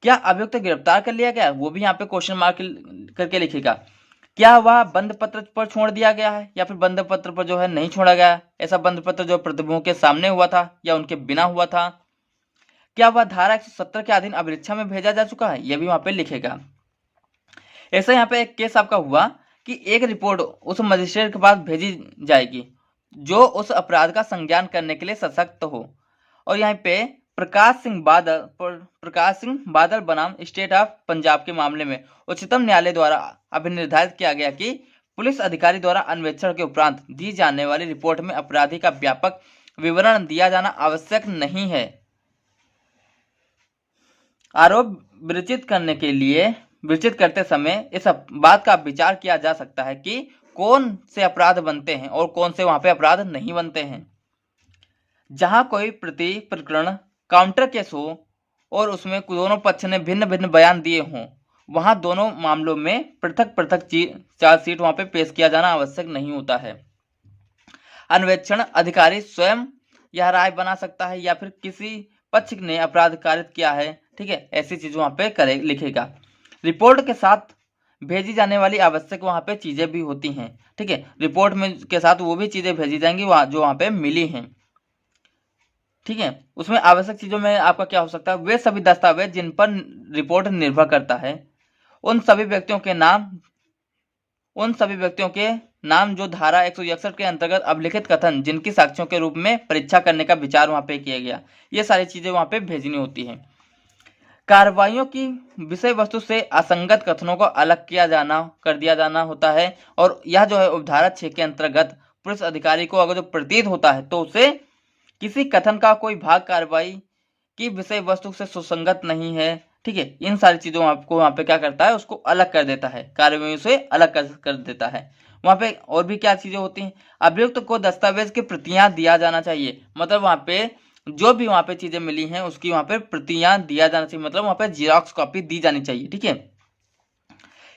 क्या अभियुक्त गिरफ्तार कर लिया गया, वो भी यहाँ पे क्वेश्चन मार्क करके लिखेगा। क्या वह बंद पत्र पर छोड़ दिया गया है या फिर बंद पत्र पर जो है नहीं छोड़ा गया, ऐसा बंद पत्र जो प्रतिभों के सामने हुआ था या उनके बिना हुआ था। क्या वह धारा 170 के अधीन अभिरक्षा में भेजा जा चुका है, यह भी वहां पे लिखेगा। ऐसा यहाँ पे एक केस आपका हुआ कि एक रिपोर्ट उस मजिस्ट्रेट के पास भेजी जाएगी जो उस अपराध का संज्ञान करने के लिए सशक्त हो। और यहाँ पे प्रकाश सिंह बादल बनाम स्टेट ऑफ पंजाब के मामले में उच्चतम न्यायालय द्वारा अभिनिर्धारित किया गया कि पुलिस अधिकारी द्वारा अन्वेषण के उपरांत दी जाने वाली रिपोर्ट में अपराधी का व्यापक विवरण दिया जाना आवश्यक नहीं है। आरोप विरचित करते समय इस बात का विचार किया जा सकता है कि कौन से अपराध बनते हैं और कौन से वहां पे अपराध नहीं बनते हैं। जहां कोई प्रकरण काउंटर केस हो और उसमें दोनों पक्ष ने भिन्न भिन्न बयान दिए हों, वहां दोनों मामलों में पृथक पृथक चार्जशीट वहां पे पेश किया जाना आवश्यक नहीं होता है। अन्वेषण अधिकारी स्वयं यह राय बना सकता है या फिर किसी पक्ष ने अपराध कारित किया है। ठीक है, ऐसी चीज वहां पे लिखेगा। रिपोर्ट के साथ भेजी जाने वाली आवश्यक वहां पे चीजें भी होती हैं। ठीक है, रिपोर्ट में के साथ वो भी चीजें भेजी जाएंगी जो वहां पे मिली हैं। ठीक है, उसमें आवश्यक चीजों में आपका क्या हो सकता है, वे सभी दस्तावेज जिन पर रिपोर्ट निर्भर करता है, उन सभी व्यक्तियों के नाम जो धारा 161 के अंतर्गत अभिलिखित कथन जिनकी साक्ष्यों के रूप में परीक्षा करने का विचार वहां पे किया गया, ये सारी चीजें वहां पे भेजनी होती हैं। कार्रवाइयों की विषय वस्तु से असंगत कथनों को अलग कर दिया जाना होता है। और यह जो है उपधारा 6 के अंतर्गत पुलिस अधिकारी को अगर जो प्रतीत होता है तो उसे किसी कथन का कोई भाग कार्रवाई की विषय वस्तु से सुसंगत नहीं है। ठीक है, इन सारी चीजों आपको वहां पे क्या करता है, उसको अलग कर देता है, कार्रवाई से अलग कर देता है। वहां पे और भी क्या चीजें होती हैं, अभियुक्त को दस्तावेज की प्रतियां दिया जाना चाहिए, मतलब वहां पे जो भी वहां पे चीजें मिली हैं उसकी वहां पे प्रतियां दिया जाना चाहिए, मतलब वहां पे जीरोक्स कॉपी दी जानी चाहिए। ठीक है,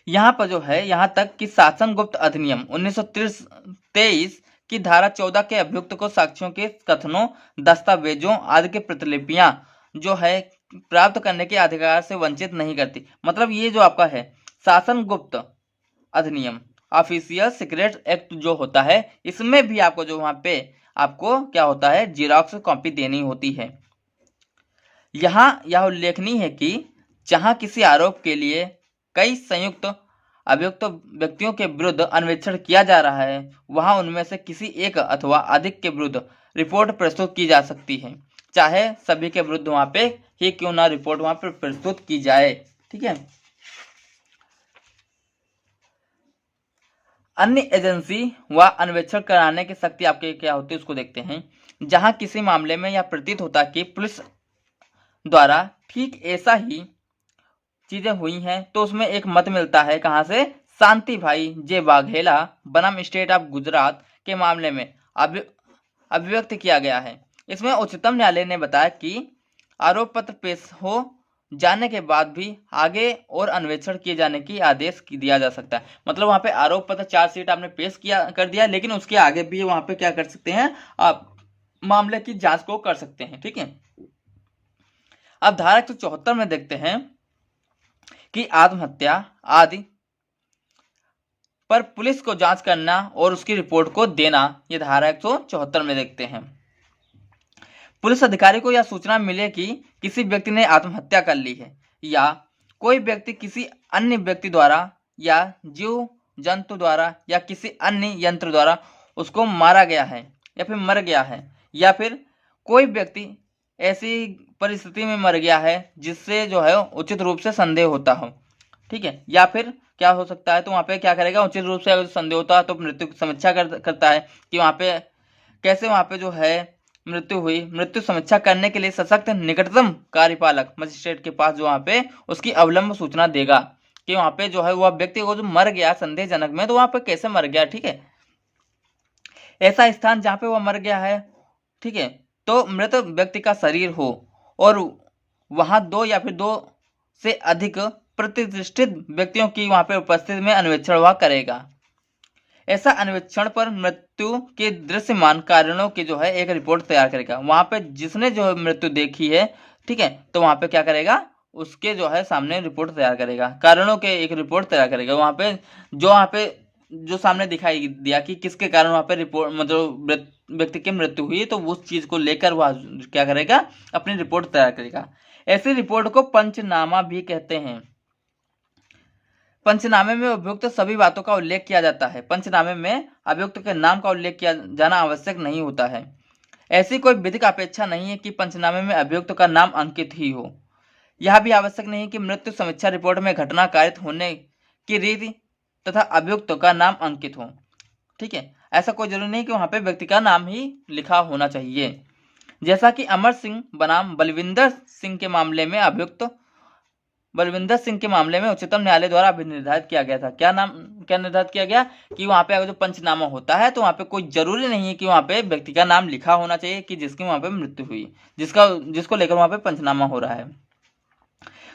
यहाँ पर जो है यहाँ तक कि शासन गुप्त अधिनियम 1923 की धारा 14 के अभियुक्त को साक्ष्यों के कथनों, दस्तावेजों आदि की प्रतिलिपियां जो है प्राप्त करने के अधिकार से वंचित नहीं करती। मतलब ये जो आपका है शासन गुप्त अधिनियम, ऑफिशियल सीक्रेट एक्ट जो होता है, इसमें भी आपको जो वहां पे आपको क्या होता है, जीरोक्स कॉपी देनी होती है। यहाँ यह उल्लेखनीय है कि जहां किसी आरोप के लिए कई संयुक्त अभियुक्त व्यक्तियों के विरुद्ध अन्वेषण किया जा रहा है, वहां उनमें से किसी एक अथवा अधिक के विरुद्ध रिपोर्ट प्रस्तुत की जा सकती है, चाहे सभी के विरुद्ध वहां पे ही क्यों ना रिपोर्ट वहां पर प्रस्तुत की जाए। ठीक है, अन्य एजेंसी व अन्वेषण कराने की शक्ति आपके क्या होती है उसको देखते हैं। जहां किसी मामले में यह प्रतीत होता कि पुलिस द्वारा ठीक ऐसा ही चीजें हुई हैं तो उसमें एक मत मिलता है, कहां से, शांति भाई जे वाघेला बनाम स्टेट ऑफ गुजरात के मामले में अभिव्यक्त किया गया है। इसमें उच्चतम न्यायालय ने बताया कि आरोप पत्र पेश हो जाने के बाद भी आगे और अन्वेषण किए जाने की आदेश दिया जा सकता है। मतलब वहां पे आरोप पत्र चार्जशीट आपने पेश कर दिया, लेकिन उसके आगे भी वहां पे क्या कर सकते हैं, आप मामले की जांच को कर सकते हैं। ठीक है, अब धारा 174 में देखते हैं कि आत्महत्या आदि पर पुलिस को जांच करना और उसकी रिपोर्ट को देना, ये धारा 174 में देखते हैं। पुलिस अधिकारी को यह सूचना मिले कि किसी व्यक्ति ने आत्महत्या कर ली है या कोई व्यक्ति किसी अन्य व्यक्ति द्वारा या जीव जंतु द्वारा या किसी अन्य यंत्र द्वारा उसको मारा गया है या फिर मर गया है, या फिर कोई व्यक्ति ऐसी परिस्थिति में मर गया है जिससे जो है उचित रूप से संदेह होता हो। ठीक है, या फिर क्या हो सकता है, तो वहाँ पे क्या करेगा, उचित रूप से अगर संदेह होता है तो मृत्यु की समीक्षा करता है कि वहाँ पे कैसे वहाँ पे जो है मृत्यु हुई। मृत्यु समीक्षा करने के लिए सशक्त निकटतम कार्यपालक मजिस्ट्रेट के पास जो वहाँ पे उसकी अवलंब सूचना देगा कि वहाँ पे जो है वह व्यक्ति को जो मर गया संदेहजनक में, तो वहाँ पे कैसे मर गया। ठीक है, ऐसा स्थान जहाँ पे वह मर गया है, ठीक है, तो मृत व्यक्ति का शरीर हो और वहां दो या फिर दो से अधिक प्रतिष्ठित व्यक्तियों की वहां पे उपस्थिति में अन्वेषण वह करेगा। ऐसा अन्वेषण पर मृत्यु के दृश्यमान कारणों की जो है एक रिपोर्ट तैयार करेगा। वहां पे जिसने जो मृत्यु देखी है, ठीक है, तो वहां पे क्या करेगा, उसके जो है सामने रिपोर्ट तैयार करेगा, कारणों के एक रिपोर्ट तैयार करेगा। वहां पे जो सामने दिखाई दिया कि किसके कारण वहां पे रिपोर्ट मतलब व्यक्ति की मृत्यु हुई, तो उस चीज को लेकर वह क्या करेगा, अपनी रिपोर्ट तैयार करेगा। ऐसी रिपोर्ट को पंचनामा भी कहते हैं। पंचनामे में अभियुक्त सभी बातों का उल्लेख किया जाता है। पंचनामे में अभियुक्त के नाम का उल्लेख किया जाना आवश्यक नहीं होता है। ऐसी कोई विधिक अपेक्षा नहीं है कि पंचनामे में अभियुक्त का नाम अंकित ही हो। यह भी आवश्यक नहीं कि मृत्यु समीक्षा रिपोर्ट में घटना कारित होने की रीति तथा अभियुक्त का नाम अंकित हो। ठीक है, ऐसा कोई जरूरी नहीं कि वहां पे व्यक्ति का नाम ही लिखा होना चाहिए। जैसा कि अमर सिंह बनाम बलविंदर सिंह के मामले में अभियुक्त बलविंदर सिंह के मामले में उच्चतम न्यायालय द्वारा अभी निर्धारित किया गया था। क्या निर्धारित किया गया कि वहां पे अगर जो पंचनामा होता है तो वहां पे कोई जरूरी नहीं है कि वहां पे व्यक्ति का नाम लिखा होना चाहिए कि जिसकी वहां पे मृत्यु हुई, जिसको लेकर वहां पे पंचनामा हो रहा है।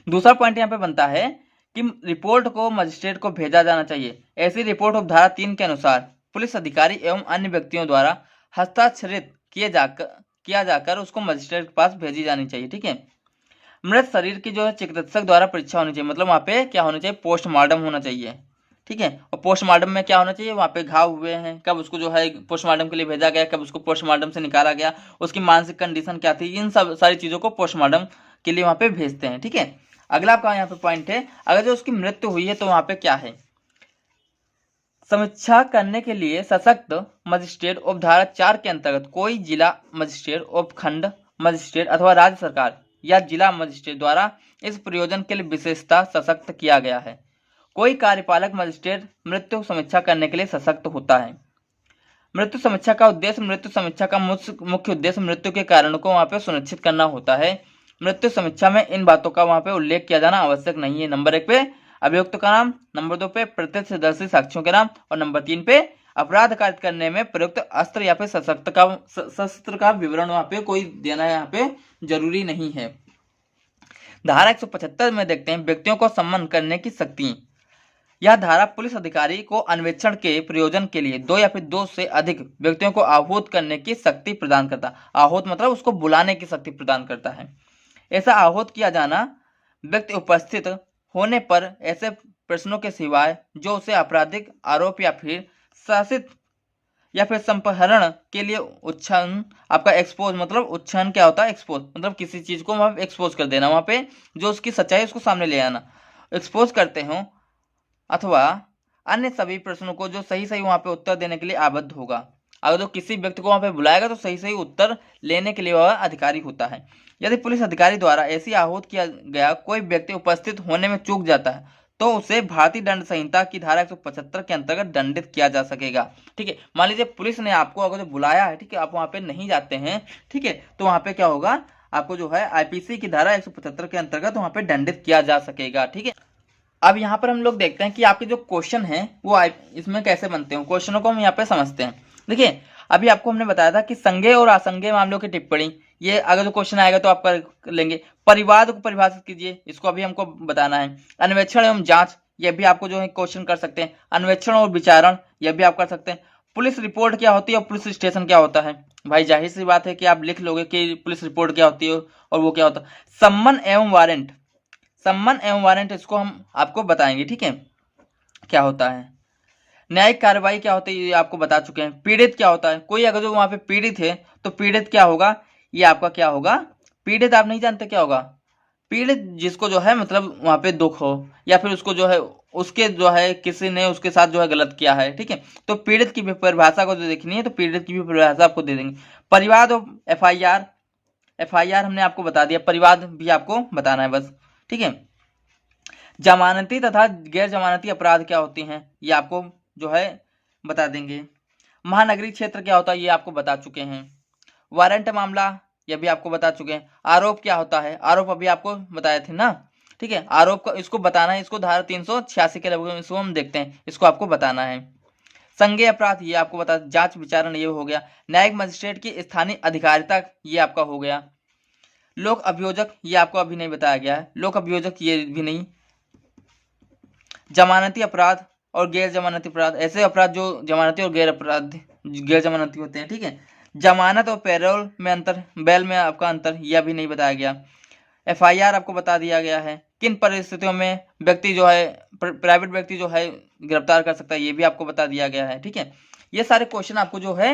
दूसरा पॉइंट यहाँ पे बनता है कि रिपोर्ट को मजिस्ट्रेट को भेजा जाना चाहिए। ऐसी रिपोर्ट उपधारा 3 के अनुसार पुलिस अधिकारी एवं अन्य व्यक्तियों द्वारा हस्ताक्षरित किया जाकर उसको मजिस्ट्रेट के पास भेजी जानी चाहिए। ठीक है, मृत शरीर की जो है चिकित्सक द्वारा परीक्षा होनी चाहिए। मतलब वहाँ पे क्या होना चाहिए, पोस्टमार्टम होना चाहिए। ठीक है, और पोस्टमार्टम में क्या होना चाहिए, वहाँ पे घाव हुए हैं, कब उसको जो है पोस्टमार्टम के लिए भेजा गया, कब उसको पोस्टमार्टम से निकाला गया, उसकी मानसिक कंडीशन क्या थी, इन सब सारी चीज़ों को पोस्टमार्टम के लिए वहाँ पे भेजते हैं। ठीक है, अगला आपका यहाँ पे पॉइंट है, अगर जो उसकी मृत्यु हुई है तो वहाँ पे क्या है, समीक्षा करने के लिए सशक्त मजिस्ट्रेट उपधारा 4 के अंतर्गत कोई जिला मजिस्ट्रेट, उपखंड मजिस्ट्रेट अथवा राज्य सरकार या जिला मजिस्ट्रेट द्वारा इस प्रयोजन के लिए विशेषता सशक्त किया गया है। कोई कार्यपालक मजिस्ट्रेट मृत्यु समीक्षा करने के लिए सशक्त होता है। मृत्यु समीक्षा का उद्देश्य, मृत्यु समीक्षा का मुख्य उद्देश्य मृत्यु के कारणों को वहां पे सुनिश्चित करना होता है। मृत्यु समीक्षा में इन बातों का वहां पे उल्लेख किया जाना आवश्यक नहीं है। नंबर 1 पे अभियुक्त का नाम, नंबर 2 पे प्रत्यक्षदर्शी साक्ष्यों के नाम, और नंबर 3 पे अपराध कारित करने में प्रयुक्त अस्त्र या फिर शस्त्र का विवरण वहां पे कोई देना यहाँ पे जरूरी नहीं है। धारा 175 में देखते हैं व्यक्तियों को सम्मन करने की शक्ति। यह धारा पुलिस अधिकारी को अन्वेषण के प्रयोजन के लिए 2 या फिर 2 से अधिक व्यक्तियों को आहूत करने की शक्ति प्रदान करता है। आहूत मतलब उसको बुलाने की शक्ति प्रदान करता है। ऐसा आहूत किया जाना व्यक्ति उपस्थित होने पर ऐसे प्रश्नों के सिवाय जो उसे आपराधिक आरोप या फिर शासित या फिर संपहरण के लिए उच्छन, आपका एक्सपोज मतलब उच्छन क्या होता है, एक्सपोज मतलब किसी चीज को वहां एक्सपोज कर देना, वहां पे जो उसकी सच्चाई उसको सामने ले आना, एक्सपोज करते हो, अथवा अन्य सभी प्रश्नों को जो सही सही वहां पे उत्तर देने के लिए आबद्ध होगा। अगर जो किसी व्यक्ति को वहां पे बुलाएगा तो सही सही उत्तर लेने के लिए वह अधिकारी होता है। यदि पुलिस अधिकारी द्वारा ऐसी आहूत किया गया कोई व्यक्ति उपस्थित होने में चूक जाता है तो उसे भारतीय दंड संहिता की धारा 175 के अंतर्गत दंडित किया जा सकेगा। ठीक है, मान लीजिए पुलिस ने आपको अगर जो बुलाया है, ठीक है, आप वहां पे नहीं जाते हैं, ठीक है, तो वहां पे क्या होगा, आपको जो है आईपीसी की धारा 175 के अंतर्गत वहां पे दंडित किया जा सकेगा। ठीक है, अब यहाँ पर हम लोग देखते हैं कि आपके जो क्वेश्चन है वो इसमें कैसे बनते हैं, क्वेश्चनों को हम यहाँ पे समझते हैं। देखिए, अभी आपको हमने बताया था कि संज्ञेय और असंज्ञेय मामलों की टिप्पणी, ये अगर जो क्वेश्चन आएगा तो आप कर लेंगे। परिवाद को परिभाषित कीजिए, इसको अभी हमको बताना है। अन्वेषण एवं जांच, ये भी आपको जो है क्वेश्चन कर सकते हैं। अन्वेषण और विचारण, ये भी आप कर सकते हैं। पुलिस रिपोर्ट क्या होती है और पुलिस स्टेशन क्या होता है, भाई जाहिर सी बात है कि आप लिख लोगे कि पुलिस रिपोर्ट क्या होती है और वो क्या होता है। सम्मन एवं वारंट, सम्मन एवं वारंट इसको हम आपको बताएंगे, ठीक है, क्या होता है। न्यायिक कार्रवाई क्या होती है ये आपको बता चुके हैं। पीड़ित क्या होता है, कोई अगर जो वहां पे पीड़ित है तो पीड़ित क्या होगा, ये आपका क्या होगा, पीड़ित आप नहीं जानते क्या होगा, पीड़ित जिसको जो है मतलब वहां पे दुख हो या फिर उसको जो है उसके जो है किसी ने उसके साथ जो है गलत किया है, ठीक है। तो पीड़ित की भी परिभाषा को जो देखनी है तो पीड़ित की भी परिभाषा आपको दे देंगे। परिवाद और एफआईआर, एफआईआर हमने आपको बता दिया, परिवाद भी आपको बताना है बस, ठीक है। जमानती तथा गैर जमानती अपराध क्या होती हैं ये आपको जो है बता देंगे। महानगरीय क्षेत्र क्या होता है ये आपको बता चुके हैं। वारंट मामला ये भी आपको बता चुके हैं। आरोप क्या होता है, आरोप अभी आपको बताए थे ना, ठीक है। आरोप को इसको बताना है, इसको धारा 386 के लगभग इसको हम देखते हैं, इसको आपको बताना है। संज्ञेय अपराध ये आपको बता, जांच विचारण ये हो गया। न्यायिक मजिस्ट्रेट की स्थानीय अधिकारिता ये आपका हो गया। लोक अभियोजक ये आपको अभी नहीं बताया गया है, लोक अभियोजक ये भी नहीं। जमानती अपराध और गैर जमानती अपराध, ऐसे अपराध जो जमानती और गैर जमानती होते हैं, ठीक है। जमानत और पैरोल में अंतर, बेल में आपका अंतर, यह भी नहीं बताया गया। एफआईआर आपको बता दिया गया है। किन परिस्थितियों में व्यक्ति जो है प्राइवेट व्यक्ति जो है गिरफ्तार कर सकता है ये भी आपको बता दिया गया है, ठीक है। ये सारे क्वेश्चन आपको जो है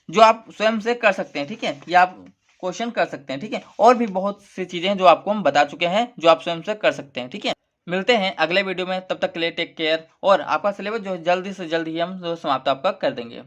जो आप स्वयं से कर सकते हैं, ठीक है, ये आप क्वेश्चन कर सकते हैं, ठीक है। और भी बहुत सी चीजें जो आपको हम बता चुके हैं जो आप स्वयं से कर सकते हैं, ठीक है। मिलते हैं अगले वीडियो में, तब तक के लिए टेक केयर। और आपका सिलेबस जो है जल्दी से जल्द ही हम समाप्त आपका कर देंगे।